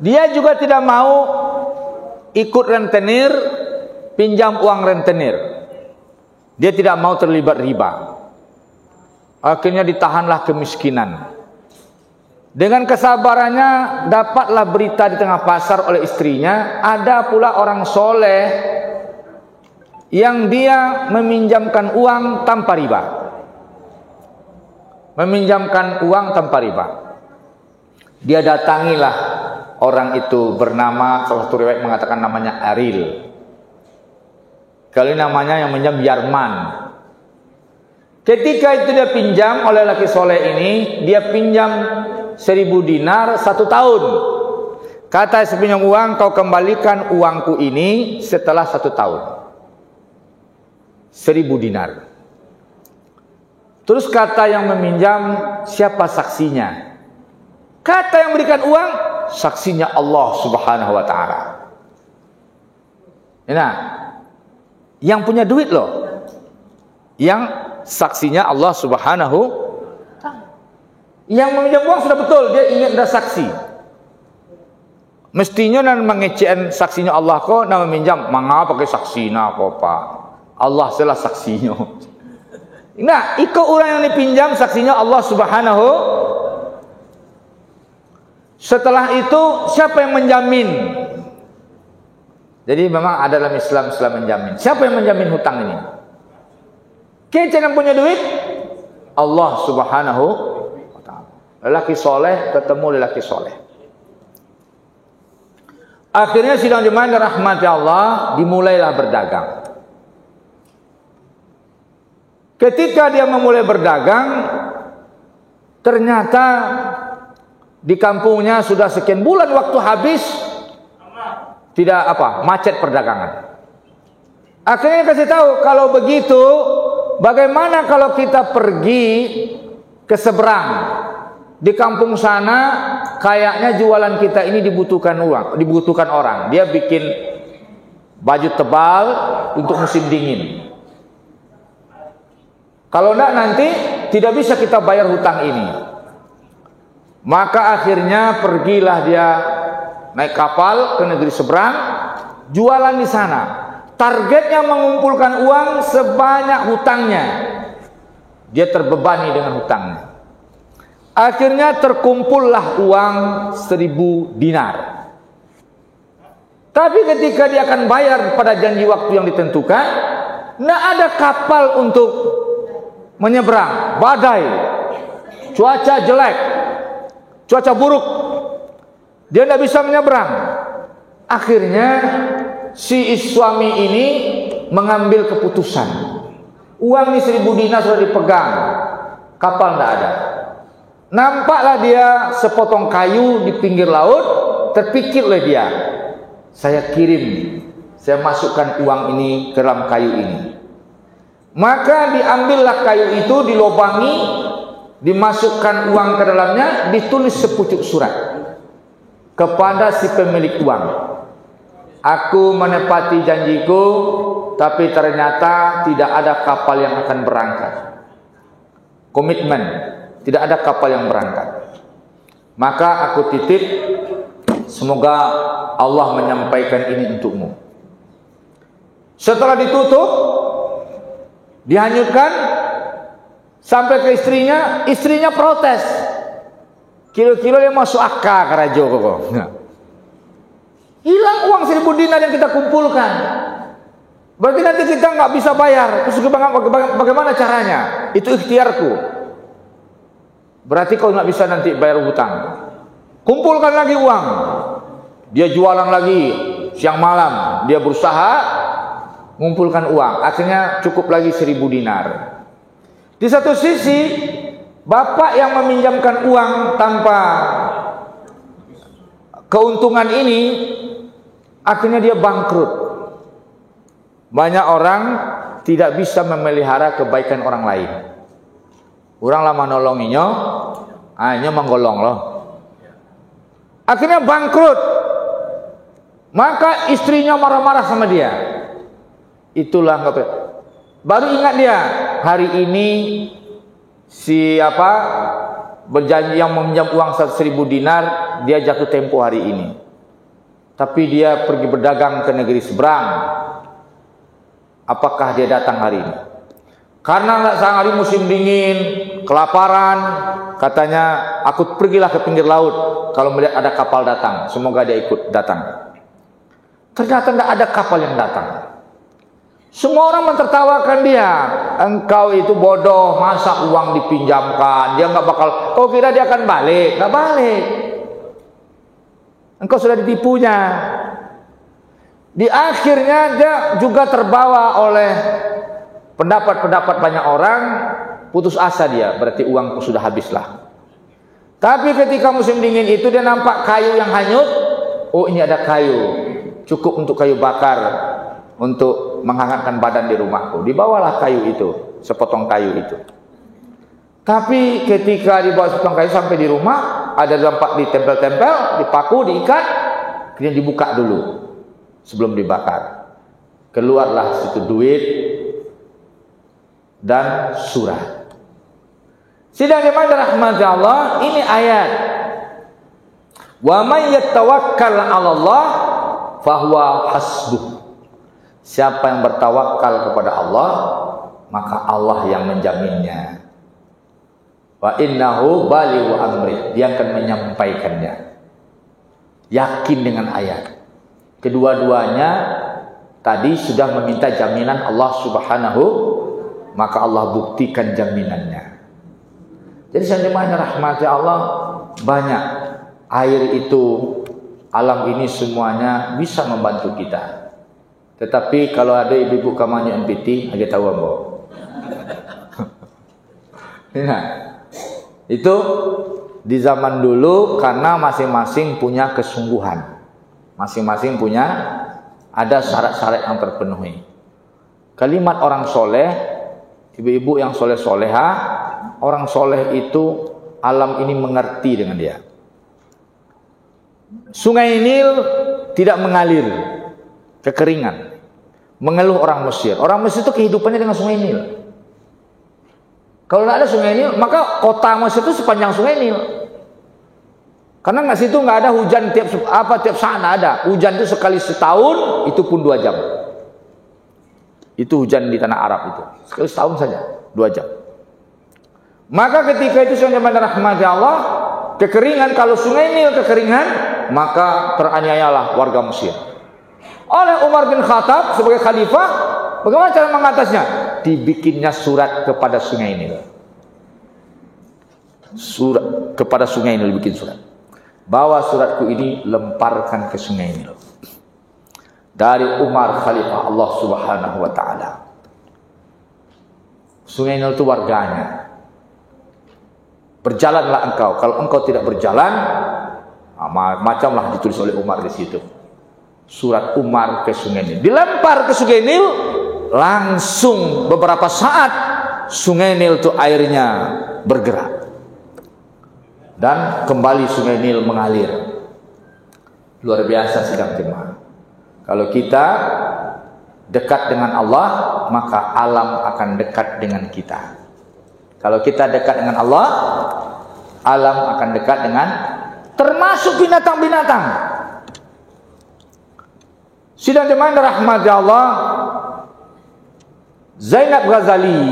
Dia juga tidak mau ikut rentenir, pinjam uang rentenir. Dia tidak mau terlibat riba. Akhirnya ditahanlah kemiskinan. Dengan kesabarannya dapatlah berita di tengah pasar oleh istrinya, ada pula orang soleh yang dia meminjamkan uang tanpa riba. Meminjamkan uang tanpa riba. Dia datangilah orang itu, bernama, salah satu riwayat mengatakan namanya Aril. Kali namanya yang pinjam Yarman. Ketika itu dia pinjam oleh laki soleh ini, dia pinjam 1.000 dinar 1 tahun. Kata si pinjam uang, kau kembalikan uangku ini setelah 1 tahun. 1.000 dinar. Terus kata yang meminjam, siapa saksinya? Kata yang berikan uang, saksinya Allah Subhanahu wa taala. Nah, yang punya duit loh. Yang saksinya Allah Subhanahu wa taala. Yang meminjam uang sudah betul, dia ingat ada saksi. Mestinya nan mengecekan saksinya Allah kok, nama meminjam, mengapa pakai saksi na kok Pak? Allah salah saksinya. Nah, ikut orang yang dipinjam saksinya Allah Subhanahu. Setelah itu siapa yang menjamin? Jadi memang ada dalam Islam menjamin. Siapa yang menjamin hutang ini? Kita yang punya duit, Allah Subhanahu wa taala. Lelaki soleh ketemu lelaki soleh. Akhirnya sidang jemaah rahmati Allah, dimulailah berdagang. Ketika dia memulai berdagang, ternyata di kampungnya sudah sekian bulan waktu habis, tidak macet perdagangan. Akhirnya kasih tahu, kalau begitu bagaimana kalau kita pergi ke seberang, di kampung sana kayaknya jualan kita ini dibutuhkan orang. Dia bikin baju tebal untuk musim dingin. Kalau enggak nanti tidak bisa kita bayar hutang ini. Maka akhirnya pergilah dia naik kapal ke negeri seberang, jualan di sana. Targetnya mengumpulkan uang sebanyak hutangnya. Dia terbebani dengan hutangnya. Akhirnya terkumpullah uang 1000 dinar. Tapi ketika dia akan bayar pada janji waktu yang ditentukan, tidak ada kapal untuk menyeberang. Badai, cuaca jelek, cuaca buruk, dia tidak bisa menyeberang. Akhirnya si suami ini mengambil keputusan. Uang ini 1000 dinar sudah dipegang, kapal tidak ada. Nampaklah dia sepotong kayu di pinggir laut. Terpikir oleh dia, saya kirim, saya masukkan uang ini ke dalam kayu ini. Maka diambillah kayu itu, dilobangi, dimasukkan uang ke dalamnya, ditulis sepucuk surat kepada si pemilik uang. Aku menepati janjiku, tapi ternyata tidak ada kapal yang akan berangkat. Komitmen, tidak ada kapal yang berangkat. Maka aku titip, semoga Allah menyampaikan ini untukmu. Setelah ditutup, dihanyutkan, sampai ke istrinya, istrinya protes. Kilo-kilo yang masuk akal karajo kok. Hilang uang 1000 dinar yang kita kumpulkan. Berarti nanti kita nggak bisa bayar. Terus bagaimana caranya? Itu ikhtiarku. Berarti kau nggak bisa nanti bayar hutang. Kumpulkan lagi uang. Dia jualan lagi siang malam. Dia berusaha mengumpulkan uang. Akhirnya cukup lagi 1000 dinar. Di satu sisi, bapak yang meminjamkan uang tanpa keuntungan ini, akhirnya dia bangkrut. Banyak orang tidak bisa memelihara kebaikan orang lain. Orang lama nolonginya, hanya menggolong loh. Akhirnya bangkrut. Maka istrinya marah-marah sama dia. Itulah baru ingat dia, hari ini siapa berjanji yang meminjam uang 1000 dinar, dia jatuh tempo hari ini. Tapi dia pergi berdagang ke negeri seberang. Apakah dia datang hari ini? Karena sang hari musim dingin, kelaparan, katanya aku pergilah ke pinggir laut. Kalau melihat ada kapal datang, semoga dia ikut datang. Ternyata tidak ada kapal yang datang. Semua orang mentertawakan dia. Engkau itu bodoh, masa uang dipinjamkan? Dia nggak bakal. Kau kira dia akan balik? Nggak balik. Engkau sudah ditipunya. Di akhirnya dia juga terbawa oleh pendapat-pendapat banyak orang. Putus asa dia, berarti uangku sudah habislah. Tapi ketika musim dingin itu dia nampak kayu yang hanyut. Oh, ini ada kayu, cukup untuk kayu bakar, untuk menghangatkan badan di rumahku. Dibawalah kayu itu, sepotong kayu itu. Tapi ketika dibawa sepotong kayu sampai di rumah, ada dampak ditempel-tempel, dipaku, diikat, kemudian dibuka dulu sebelum dibakar. Keluarlah situ duit dan surat. Sidang jemaah rahmati Allah, ini ayat. Wa may yatawakkal 'ala Allah fahuwa hasbuh. Siapa yang bertawakal kepada Allah, maka Allah yang menjaminnya. Wa innahu balighu amri, dia akan menyampaikannya. Yakin dengan ayat. Kedua-duanya tadi sudah meminta jaminan Allah Subhanahu, maka Allah buktikan jaminannya. Jadi jemaahnya rahmati Allah, banyak air itu, alam ini semuanya bisa membantu kita. Tetapi kalau ada ibu-ibu kamarnya MPT, aja tahu ambo. Nah, itu di zaman dulu karena masing-masing punya kesungguhan, masing-masing punya ada syarat-syarat yang terpenuhi. Kalimat orang soleh, ibu-ibu yang soleh-soleha, orang soleh itu alam ini mengerti dengan dia. Sungai Nil tidak mengalir, kekeringan. Mengeluh orang Mesir. Orang Mesir itu kehidupannya dengan Sungai Nil. Kalau tidak ada Sungai Nil, maka kota Mesir itu sepanjang Sungai Nil. Karena nggak situ nggak ada hujan tiap saat, nggak ada. Hujan itu sekali setahun, itu pun 2 jam. Itu hujan di tanah Arab itu. Sekali setahun saja, 2 jam. Maka ketika itu zaman rahmat Allah, kekeringan, kalau sungai Nil kekeringan, maka teraniayalah warga Mesir. Oleh Umar bin Khattab sebagai khalifah, bagaimana cara mengatasnya? Dibikinnya surat kepada sungai Nil. Surat kepada sungai Nil, bikin surat. Bawa suratku ini, lemparkan ke sungai Nil. Dari Umar khalifah Allah Subhanahu wa taala. Sungai Nil itu warganya. Berjalanlah engkau. Kalau engkau tidak berjalan, macamlah ditulis oleh Umar di situ. Surat Umar ke sungai Nil. Dilempar ke sungai Nil, langsung beberapa saat sungai Nil itu airnya bergerak. Dan kembali sungai Nil mengalir. Luar biasa sidang jemaah. Kalau kita dekat dengan Allah, maka alam akan dekat dengan kita. Kalau kita dekat dengan Allah, alam akan dekat dengan termasuk binatang-binatang. Sidang jemaah rahmat Allah, Zainab Ghazali,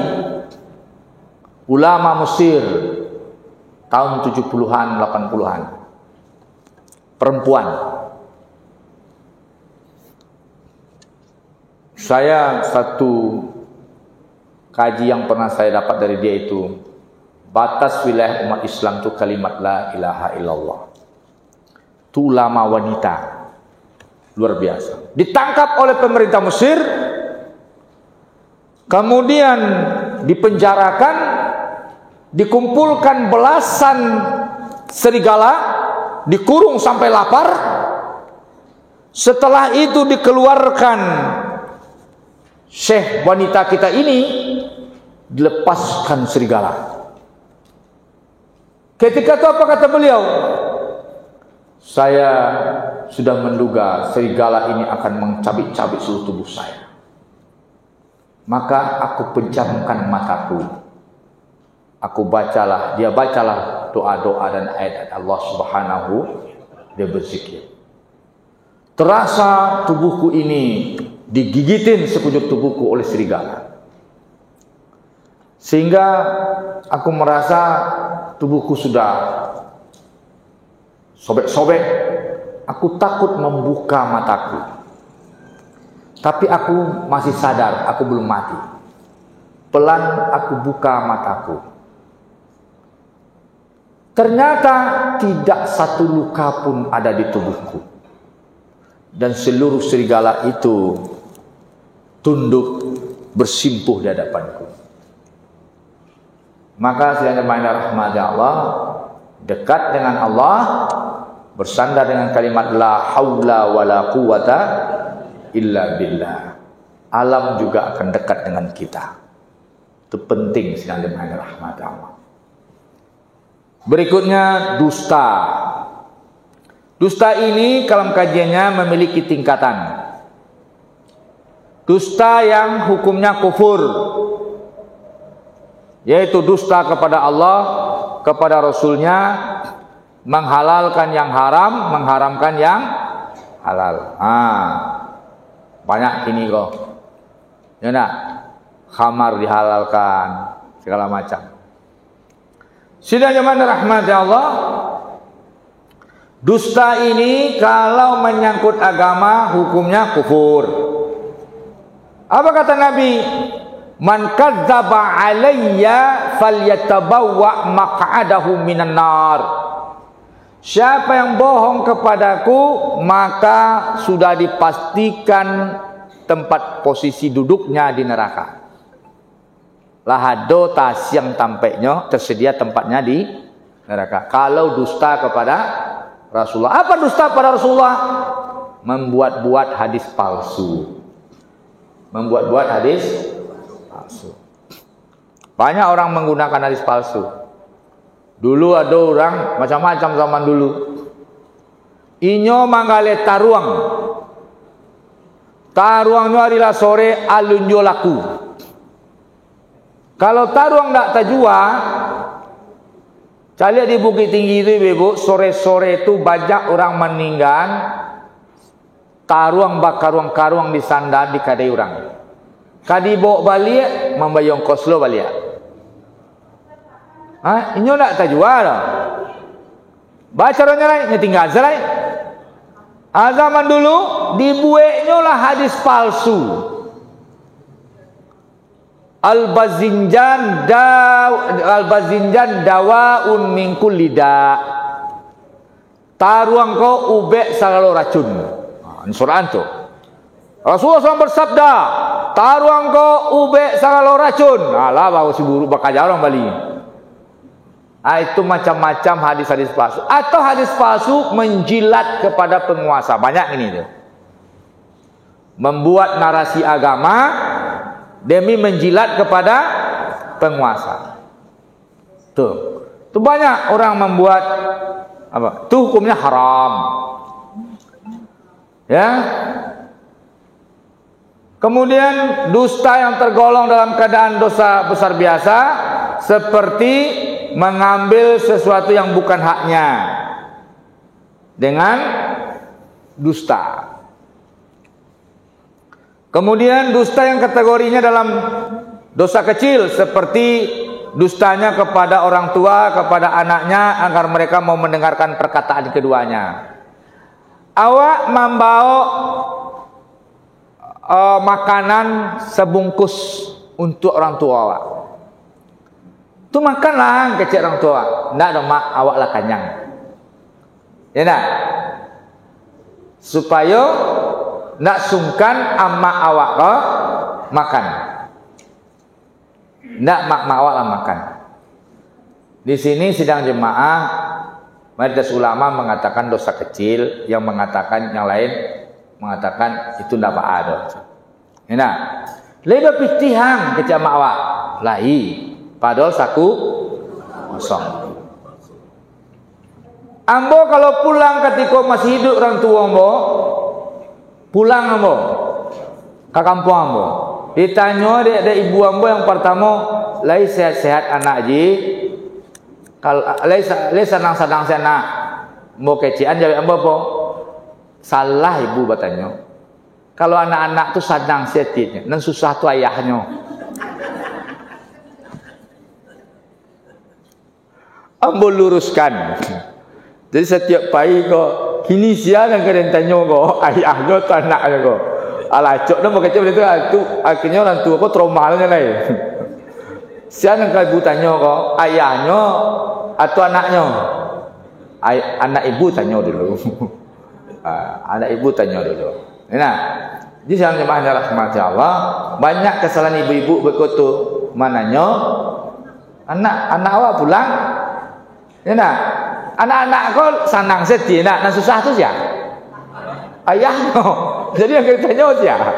ulama Mesir, tahun 70-an, 80-an, perempuan. Saya satu kaji yang pernah saya dapat dari dia itu, batas wilayah umat Islam itu kalimat la ilaha illallah. Itu ulama wanita, luar biasa. Ditangkap oleh pemerintah Mesir, kemudian dipenjarakan, dikumpulkan belasan serigala, dikurung sampai lapar. Setelah itu dikeluarkan Syekh wanita kita ini, dilepaskan serigala. Ketika itu apa kata beliau? Saya sudah menduga serigala ini akan mencabik-cabik seluruh tubuh saya. Maka aku pejamkan mataku. Dia bacalah doa-doa dan ayat Allah Subhanahu, dia berzikir. Terasa tubuhku ini digigitin sekujur tubuhku oleh serigala. Sehingga aku merasa tubuhku sudah sobek-sobek. Aku takut membuka mataku. Tapi aku masih sadar, aku belum mati. Pelan aku buka mataku. Ternyata tidak satu luka pun ada di tubuhku. Dan seluruh serigala itu tunduk bersimpuh di hadapanku. Maka sedang jemaah rahmat Allah, dekat dengan Allah, bersandar dengan kalimat la haula wala quwata illa billah. Alam juga akan dekat dengan kita. Itu penting sedang jemaah rahmat Allah. Berikutnya dusta. Dusta ini dalam kajiannya memiliki tingkatan. Dusta yang hukumnya kufur, yaitu dusta kepada Allah, kepada Rasulnya, menghalalkan yang haram, mengharamkan yang halal. Banyak ini kok. Ya nak, khamar dihalalkan, segala macam. Sidang jemaah rahmati Allah, dusta ini kalau menyangkut agama hukumnya kufur. Apa kata Nabi? Man kadzdzaba alayya falyatabawwa maq'adahu minan nar. Siapa yang bohong kepadaku, maka sudah dipastikan tempat posisi duduknya di neraka. Lahado tasyang tampeknya tersedia tempatnya di neraka. Kalau dusta kepada Rasulullah. Apa dusta pada Rasulullah? Membuat-buat hadis palsu. Membuat-buat hadis palsu. Banyak orang menggunakan hadis palsu. Dulu ada orang macam-macam zaman dulu. Inyo manggale taruang. Taruangnya adalah sore alunjo laku. Kalau taruang tak tajua, Cari di Bukit Tinggi itu ibu, sore-sore itu banyak orang meninggal, taruang karuang di sandar di kadai orang. Kadi bawa balik, membayang koslo balik. Ini nak terjual. Baca orangnya lain, tinggal aja lain. Zaman dulu dibuatnya lah hadis palsu. Al-bazinjan dawaun min kulli da. Taruang kau ubek sagala racun. Ini surah tu. Rasulullah SAW bersabda, taruang kau ubek sagala racun. Alah bawa si buruk bakal orang Bali. Itu macam-macam hadis-hadis palsu. Atau hadis palsu menjilat kepada penguasa. Banyak ini tu. Membuat narasi agama demi menjilat kepada penguasa. Tuh. Tuh banyak orang membuat apa? Itu hukumnya haram. Ya. Kemudian dusta yang tergolong dalam keadaan dosa besar biasa seperti mengambil sesuatu yang bukan haknya dengan dusta. Kemudian dusta yang kategorinya dalam dosa kecil seperti dustanya kepada orang tua, kepada anaknya agar mereka mau mendengarkan perkataan keduanya. Awak membawa makanan sebungkus untuk orang tua awak. Tu makanlah kecil orang tua. Ndak dong mak, awak lah kenyang. Ya nak? Supaya nak sungkan ama awak lo makan. Nak mak awak lah makan. Di sini sidang jemaah majelis ulama mengatakan dosa kecil, yang mengatakan yang lain mengatakan itu ndak ada. Enak. Lebih pitihang kecil mak awak. Lai padahal saku kosong. Ambo kalau pulang ketika masih hidup orang tua ambo, pulang ambo ke kampung ambo, ditanya ada ibu ambo yang pertama, lai sehat-sehat anak ji, kalau lai senang-senang sana, mau kecian jawab ambo po, salah ibu bertanya, kalau anak-anak tu senang sehatnya, dan susah tu ayahnya. Ambo luruskan. Jadi setiap pagi kau kini siapa yang kalian tanya kau ayahnya atau anaknya kau. Alah cok dah berkata begitu tu akhirnya orang tua kau traumaannya lain. Siapa yang kau tanya kau ayahnya atau anaknya? Anak ibu tanya dulu. Anak ibu tanya dulu. Nah, jadi yang jemaah rahmat Allah banyak kesalahan ibu-ibu begitu mananya anak awak pulang. Ya nak, anak-anak kau senang sedih nak, dan susah tu siapa? Ayahnya. Jadi yang kita tanya siapa?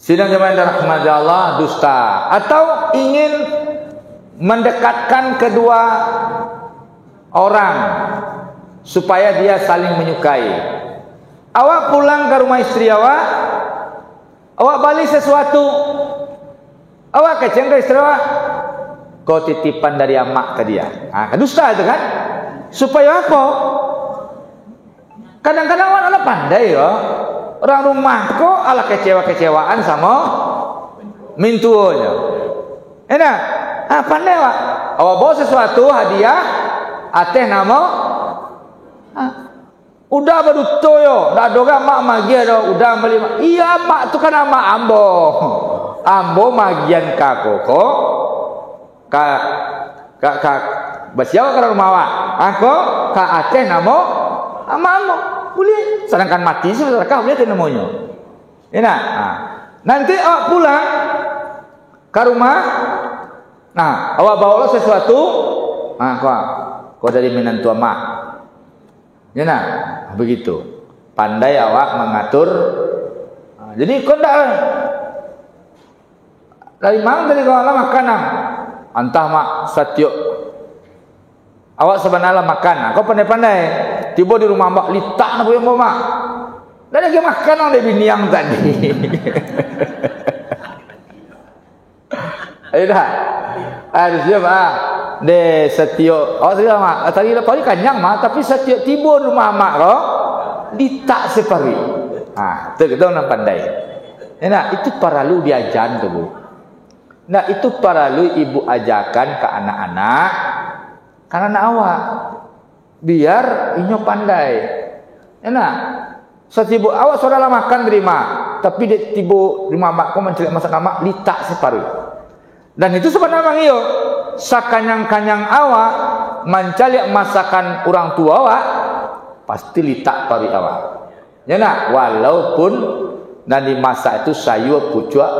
Sidang jemaah rahmat Allah dusta atau ingin mendekatkan kedua orang supaya dia saling menyukai. Awak pulang ke rumah istri awak balik sesuatu, awak keceng ke istri awak, kau titipan dari amak ke dia. Dusta itu kan? Supaya apa? Kadang-kadang awak ala pandai ya. Orang rumah kau ala kecewa-kecewaan sama mintuonya. Enak? Pandai awak. Awak bawa sesuatu hadiah, ateh nama. Udah baru toyo, dah doga mak magia dah, udah beli mak. Iya mak tu kan mak ambo magian kakoko, bersiapa ke rumah awak, aku ate namo, ambo boleh. Sedangkan mati sedekah boleh tu namanya. Enak. Nanti awak pulang ke rumah, awak bawa sesuatu, kau dari menantu mak. Ya nak, begitu. Pandai awak mengatur. Jadi kau tak dari mana dari kau lah makanan. Antah mak setiap awak sebenarnya makan. Kau pandai-pandai. Tiba di rumah mak litak nak boleh mak. Dan lagi makan oleh biniang tadi. dah. Harusnya mak de setiap sudah mak tadi lepas ni kanyang mak tapi setiap tiba rumah mak kau ditak separi. Tu kita nak pandai. Itu perlu diajar tu Bu. Itu perlu ibu ajarkan ke anak-anak kan anak awak biar inyo pandai. Setiap awak saudara makan terima tapi dia tiba rumah mak kau mencari masakan mak ditak separi. Dan itu sebenarnya iyo sakanyang-kanyang awak mencari masakan orang tua awak pasti litak pari awak. Walaupun dan dimasak itu sayur pucuk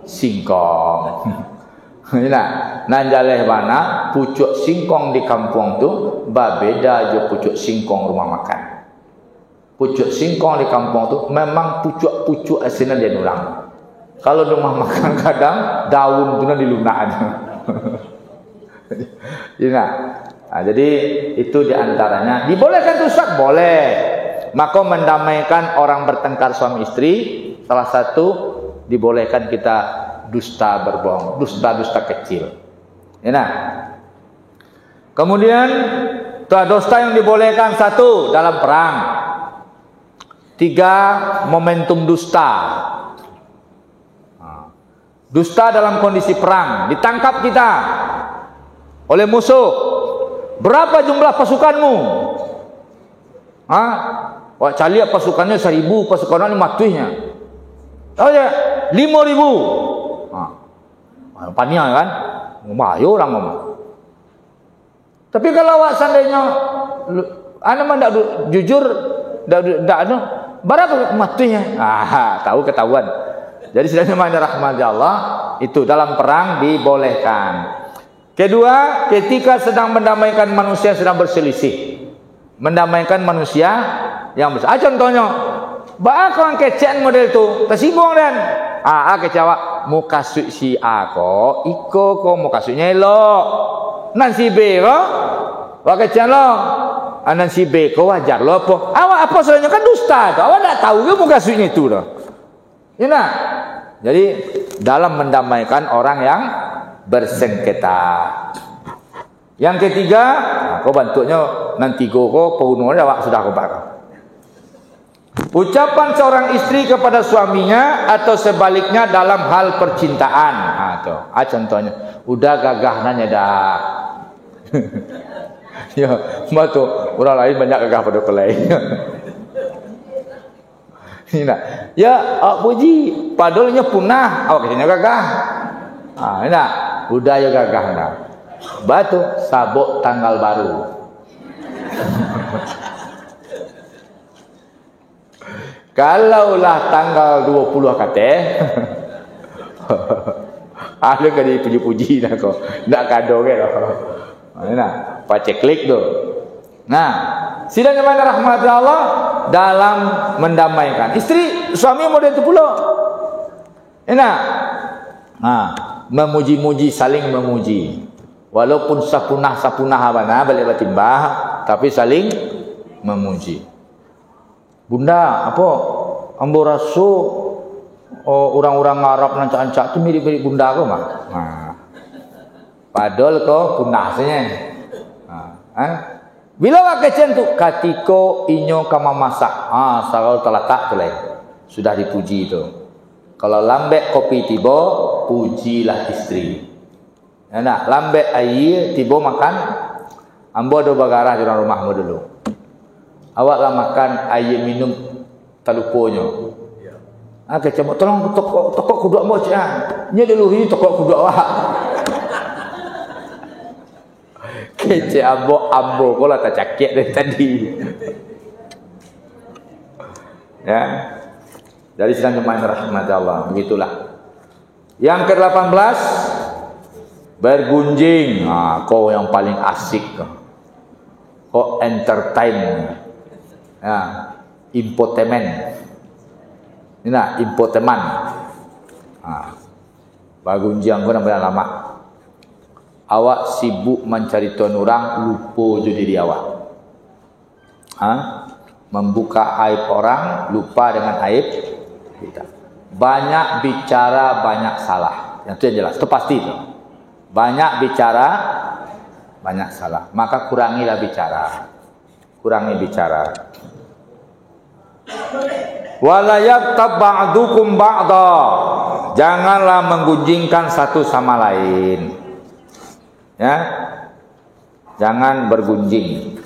singkong. Nanjaleh mana pucuk singkong di kampung tu berbeda je pucuk singkong rumah makan. Pucuk singkong di kampung tu memang pucuk-pucuk asalnya dia nulang. Kalau rumah makan kadang daun tu nak dilunak aja. Jadi itu diantaranya. Dibolehkan tu Ustaz? Boleh. Maka mendamaikan orang bertengkar suami istri, salah satu dibolehkan kita dusta berbohong, dusta-dusta kecil. Kemudian dusta yang dibolehkan satu dalam perang. 3 momentum dusta. Dusta dalam kondisi perang, ditangkap kita oleh musuh. Berapa jumlah pasukanmu? Wak cali pasukannya 1000, pasukannya 500-nya. Tahu je 5.000. Pania kan? Bahaya orang mama. Tapi kalau awak seandainya anda ndak jujur ndak ada berapa matunya? Tahu ketahuan. Jadi sebenarnya mana rahmat Allah itu dalam perang dibolehkan. Kedua, ketika sedang mendamaikan manusia sedang berselisih. Mendamaikan manusia yang besar. Contohnya, bakal kecen model tu, tersinggung dan kecewa muka si A ko, iko ko muka sunya elok. Nan si B ko, wak kecen lo. Nan si B ko wajar lo apa? Awak apa sebenarnya kan dusta tu. Awak tak tahu ke muka sunya itu dah. Jadi dalam mendamaikan orang yang bersengketa. Yang ketiga, kau bantunya nanti kau penuhnya awak sudah kau bakar. Ucapan seorang istri kepada suaminya atau sebaliknya dalam hal percintaan. Contohnya, udah gagah nanya dah. Ya, betul. Orang lain banyak gagah pada orang lain. Ya, puji. Padahal punah, awak katanya gagah. Udah ya gagah dah. Batu sabuk tanggal baru. Kalaulah tanggal 20 kate. Ada ke dipuji-puji dah kau. Ndak kado ke dah. Pace klik tu. Sidang mana rahmat Allah dalam mendamaikan. Istri suami model tu pula. Memuji-muji, saling memuji. Walaupun sapunah abana balik batimbah, tapi saling memuji. Bunda, apa? Ambo rasu orang-orang Arab nancak-nancak tu mirip-mirip bunda kau mah. Padahal kau punahnya. Bila wak kecen tu katiko inyo kama masak. Sarau telatak tu lain. Sudah dipuji tu. Kalau lambek kopi tiba, pujilah istri. Lambek air tiba makan. Ambo ada bagarah di rumahmu dulu. Awaklah makan air minum taluponya. Kecem tolong tokok kuduk ambo cak. Nya dulu ini tokok kuduk awak. Kece ambo kau lah tak cakap dari tadi. Ya. Dari sedang main rahmat Allah, begitulah. Yang ke-18 bergunjing. Kau yang paling asik. Kau entertain. Impotemen. Impoteman. Bergunjing kau namanya lama. Awak sibuk mencari tuan orang, lupa je diri awak. Membuka aib orang, lupa dengan aib kita. Banyak bicara, banyak salah. Yang itu yang jelas, itu pasti itu. Banyak bicara, banyak salah. Maka kurangilah bicara. Kurangi bicara. Wala yaktab ba'dukum ba'da. Janganlah menggunjingkan satu sama lain. Ya. Jangan bergunjing.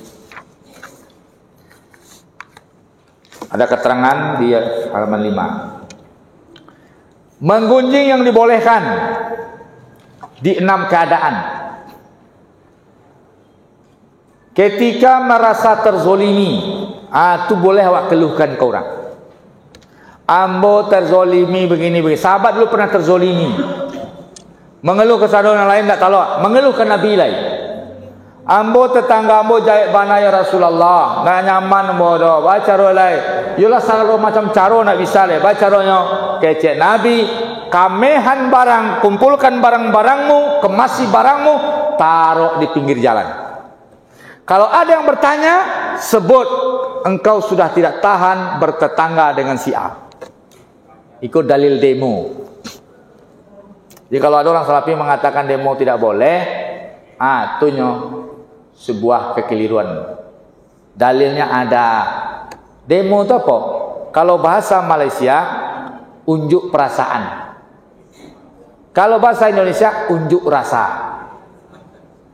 Ada keterangan di halaman 5. Menggunjing yang dibolehkan di 6 keadaan. Ketika merasa terzolimi, itu boleh awak keluhkan ke orang. Ambo terzolimi begini-begini. Sahabat dulu pernah terzolimi. Mengeluh ke saudara lain tak tahu. Mengeluh ke Nabi lain. Ambo tetangga ambo jahit bana ya Rasulullah. Nak nyaman bodoh. Baca roh lain. Yolah salah macam caro nak bisa le. Baca rohnya kecek Nabi. Kamehan barang, kumpulkan barang-barangmu, kemasi barangmu, taruh di pinggir jalan. Kalau ada yang bertanya, sebut engkau sudah tidak tahan bertetangga dengan si A. Ikut dalil demo. Jadi kalau ada orang Salafi mengatakan demo tidak boleh, itunya sebuah kekeliruan. Dalilnya ada. Demo itu apa? Kalau bahasa Malaysia, unjuk perasaan. Kalau bahasa Indonesia, unjuk rasa.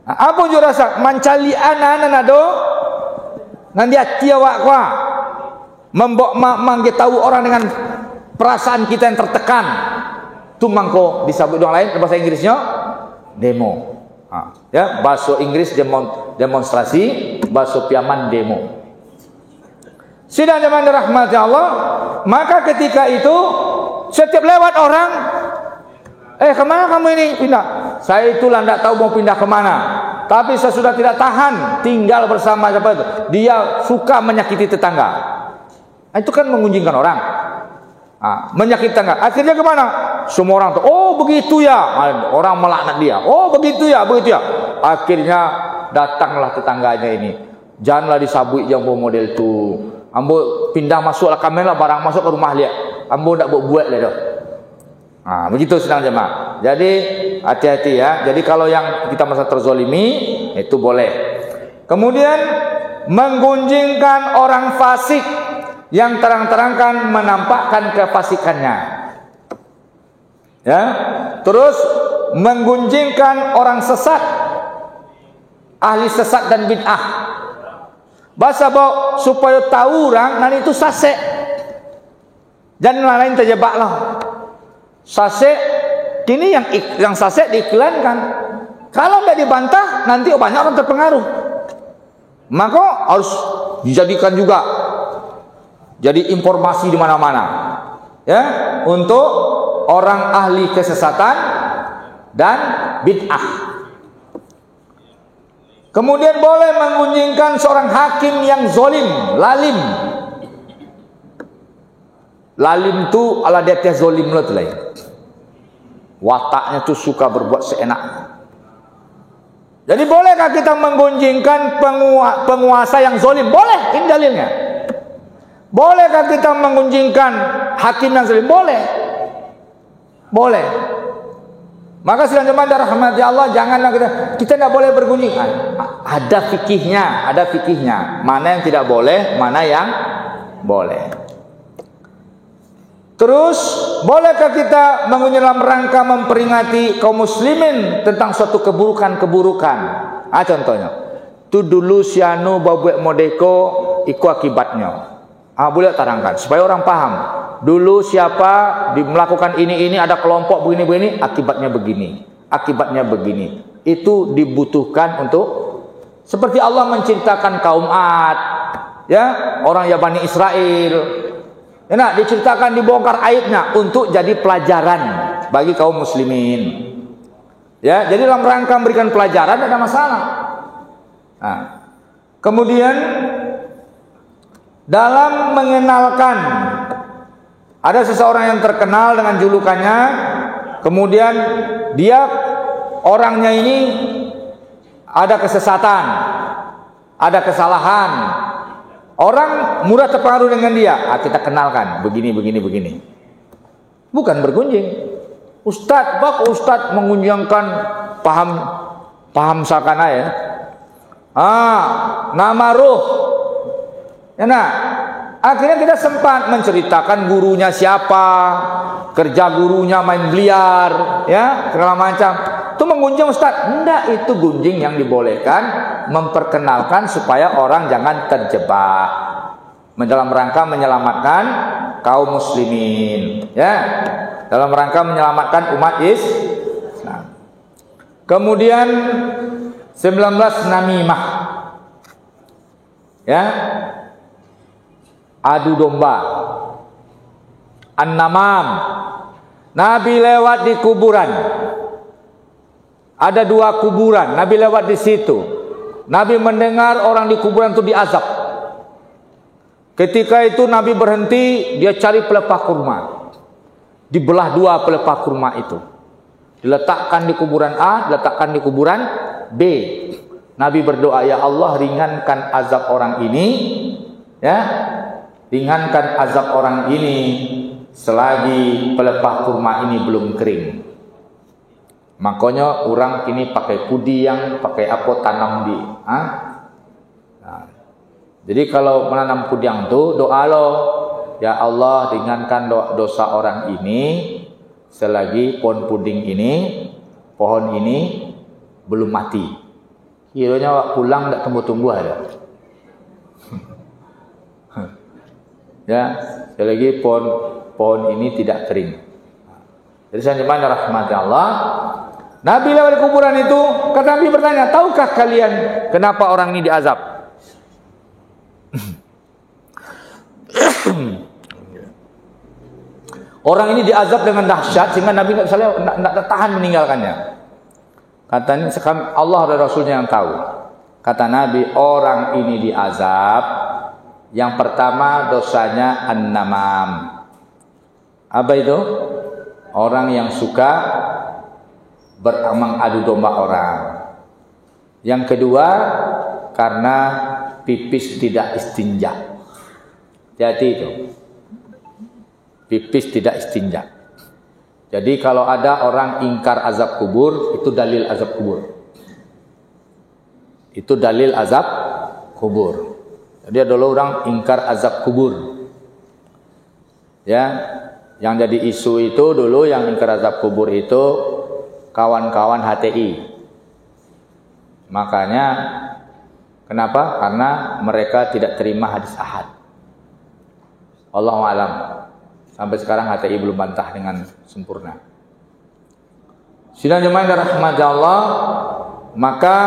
Apa unjuk rasa? Mencari anak-anak nado, nanti hati awak kuah, tahu orang dengan perasaan kita yang tertekan. Tu mangko disebut orang lain bahasa Inggrisnya demo. Ya, bahasa Inggris demonstrasi, bahasa Piaman demo. Sidang jemaah dirahmati Allah, maka ketika itu setiap lewat orang, kemana kamu ini pindah? Saya itulah tidak tahu mau pindah kemana. Tapi saya sudah tidak tahan tinggal bersama siapa itu. Dia suka menyakiti tetangga. Itu kan mengunjingkan orang. Menyakiti tetangga. Akhirnya kemana? Semua orang tuh, oh begitu ya. Orang melaknat dia. Oh begitu ya, begitu ya. Akhirnya datanglah tetangganya ini. Janganlah disabui yang bawa model itu. Ambo pindah masuklah kamera barang masuk ke rumah dia. Ambo tak buat lah tu. Begitu sedang jemaah. Jadi hati-hati ya. Jadi kalau yang kita merasa terzolimi itu boleh. Kemudian menggunjingkan orang fasik yang terang-terangkan menampakkan kefasikannya. Ya. Terus menggunjingkan orang sesat, ahli sesat dan bid'ah. Bahasa bawa supaya tahu orang nanti itu sasek. Jangan lain terjebaklah. Sasek, kini yang sasek diiklankan. Kalau tidak dibantah, nanti banyak orang terpengaruh. Maka harus dijadikan juga jadi informasi di mana-mana, ya, untuk orang ahli kesesatan dan bid'ah. Kemudian boleh mengunjingkan seorang hakim yang zolim, lalim. Lalim tu ala dia zolim lah tu lain. Wataknya tu suka berbuat seenak. Jadi bolehkah kita menggunjingkan penguasa yang zolim? Boleh, ini dalilnya. Bolehkah kita menggunjingkan hakim yang zolim? Boleh. Boleh. Maka sedang jemaah rahmati Allah, janganlah kita tidak boleh bergunjing. Ada fikihnya, mana yang tidak boleh, mana yang boleh. Terus, bolehkah kita mengunjungi dalam rangka memperingati kaum muslimin tentang suatu keburukan-keburukan? Contohnya, tu dulu sianu babuek modeko, iku akibatnya. Boleh terangkan supaya orang paham. Dulu siapa melakukan ini ada kelompok begini-begini, akibatnya begini. Itu dibutuhkan untuk seperti Allah menceritakan kaum Ad, ya, orang Bani Israel. Enak diceritakan, dibongkar aibnya untuk jadi pelajaran bagi kaum muslimin. Ya, jadi dalam rangka memberikan pelajaran tidak ada masalah. Kemudian dalam mengenalkan, ada seseorang yang terkenal dengan julukannya, kemudian dia orangnya ini ada kesesatan, ada kesalahan. Orang mudah terpengaruh dengan dia. Kita kenalkan begini. Bukan bergunjing. Ustadz mengunjungkan paham sakana ya. Nama ruh. Ya nah, akhirnya kita sempat menceritakan gurunya siapa, kerja gurunya main biliar, ya, segala macam. Itu menggunjing Ustaz? Enggak, itu gunjing yang dibolehkan, memperkenalkan supaya orang jangan terjebak. Dalam rangka menyelamatkan kaum muslimin, ya. Dalam rangka menyelamatkan umat Islam. Kemudian 19 namimah. Ya. Adu domba. An-namam. Nabi lewat di kuburan. Ada 2 kuburan, Nabi lewat di situ. Nabi mendengar orang di kuburan itu diazab. Ketika itu Nabi berhenti, dia cari pelepah kurma. Dibelah 2 pelepah kurma itu. Diletakkan di kuburan A, diletakkan di kuburan B. Nabi berdoa, ya Allah, ringankan azab orang ini, ya. Ringankan azab orang ini selagi pelepah kurma ini belum kering. Makanya orang ini pakai pudiang, pakai apa tanam di. Nah, jadi kalau menanam pudiang itu doa lo, ya Allah ringankan dosa orang ini selagi pohon puding ini, pohon ini belum mati. Kiranya pulang tidak tumbuh-tumbuh ada. Ya, selagi pohon ini tidak kering. Jadi saya jemaah rahmati Allah. Nabi lewat di kuburan itu, kata Nabi bertanya, tahukah kalian kenapa orang ini diazab? Orang ini diazab dengan dahsyat sehingga Nabi tidak tahan meninggalkannya. Katanya Allah dan Rasulnya yang tahu. Kata Nabi, orang ini diazab. Yang pertama dosanya an-namam. Apa itu? Orang yang suka beramang adu domba orang. Yang kedua, karena pipis tidak istinja. Jadi itu, pipis tidak istinja. Jadi kalau ada orang ingkar azab kubur, itu dalil azab kubur. Itu dalil azab kubur. Jadi ada orang ingkar azab kubur. Ya, yang jadi isu itu dulu yang ingkar azab kubur itu kawan-kawan HTI. Makanya kenapa? Karena mereka tidak terima hadis ahad. Allahu a'lam. Sampai sekarang HTI belum bantah dengan sempurna. Sidang jemaah yang dirahmati Allah, maka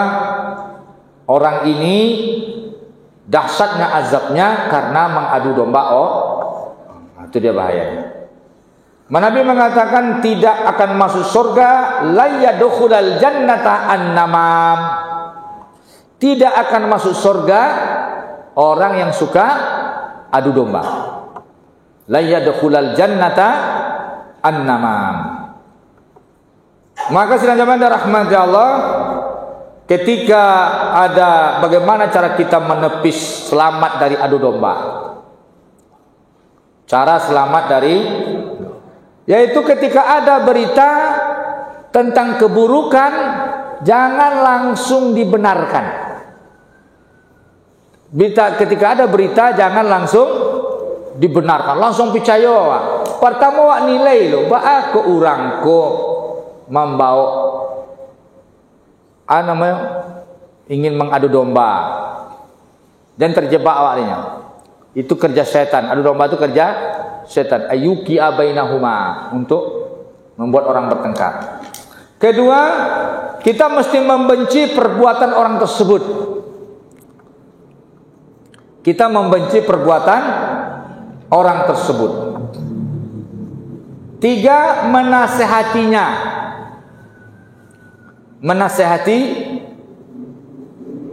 orang ini dahsyatnya azabnya karena mengadu domba. Itu dia bahayanya. Nabi mengatakan tidak akan masuk surga, la yadkhulul jannata an-namam. Tidak akan masuk surga orang yang suka adu domba. La yadkhulul jannata an-namam. Maka sidang jemaah rahmati Allah, ketika ada bagaimana cara kita menepis selamat dari adu domba. Cara selamat dari, yaitu ketika ada berita tentang keburukan, jangan langsung dibenarkan. Ketika ada berita, jangan langsung dibenarkan, langsung percaya. Pertama wak nilai lo, ba aku orang ko membawa ingin mengadu domba dan terjebak awalnya. Itu kerja setan. Adu domba itu kerja setan. Ayuki abainahuma, untuk membuat orang bertengkar. Kedua, kita mesti membenci perbuatan orang tersebut. Kita membenci perbuatan orang tersebut. Tiga, menasehatinya. Menasehati,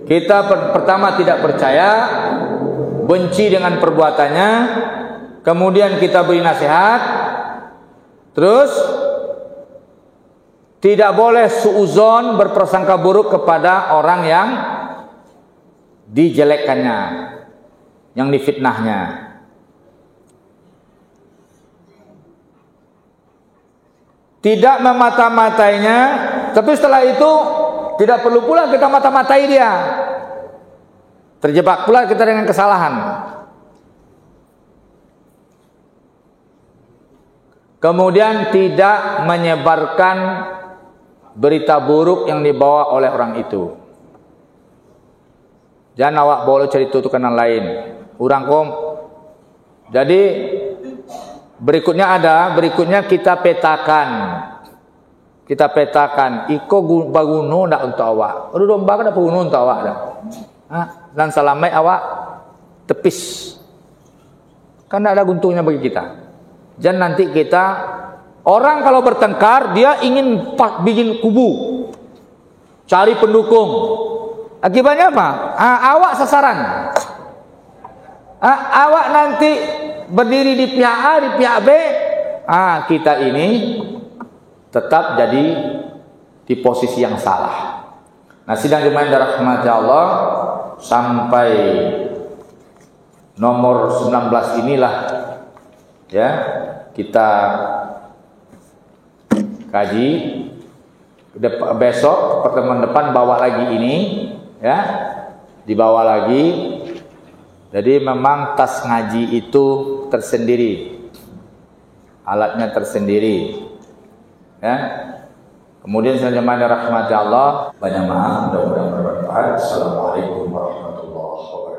kita pertama tidak percaya, benci dengan perbuatannya, kemudian kita beri nasihat, terus tidak boleh suuzon, berprasangka buruk kepada orang yang dijelekkannya, yang difitnahnya. Tidak memata-matainya, Tapi setelah itu tidak perlu pula kita mata-matai dia. Terjebak pula kita dengan kesalahan. Kemudian tidak menyebarkan berita buruk yang dibawa oleh orang itu. Jangan awak boleh cerita itu kenal lain. Urang kom. Jadi berikutnya kita petakan. Kita petakan. Iko baguno ndak untuk awak. Aduh domba kan baguno untuk awak dah. Dan salamai awak tepis. Kan ada untungnya bagi kita. Jangan nanti kita, orang kalau bertengkar dia ingin bikin kubu, cari pendukung. Akibatnya apa? Awak sasaran. Awak nanti berdiri di pihak A, di pihak B. Kita ini tetap jadi di posisi yang salah. Nah, sidang jemaah dirahmati Allah, sampai nomor 19 inilah ya kita kaji. Besok pertemuan depan bawa lagi ini ya, dibawa lagi. Jadi memang tas ngaji itu tersendiri, alatnya tersendiri ya. Kemudian jemaah rahmati Allah, banyak maaf, mudah-mudahan bermanfaat. Assalamualaikum warahmatullahi wabarakatuh.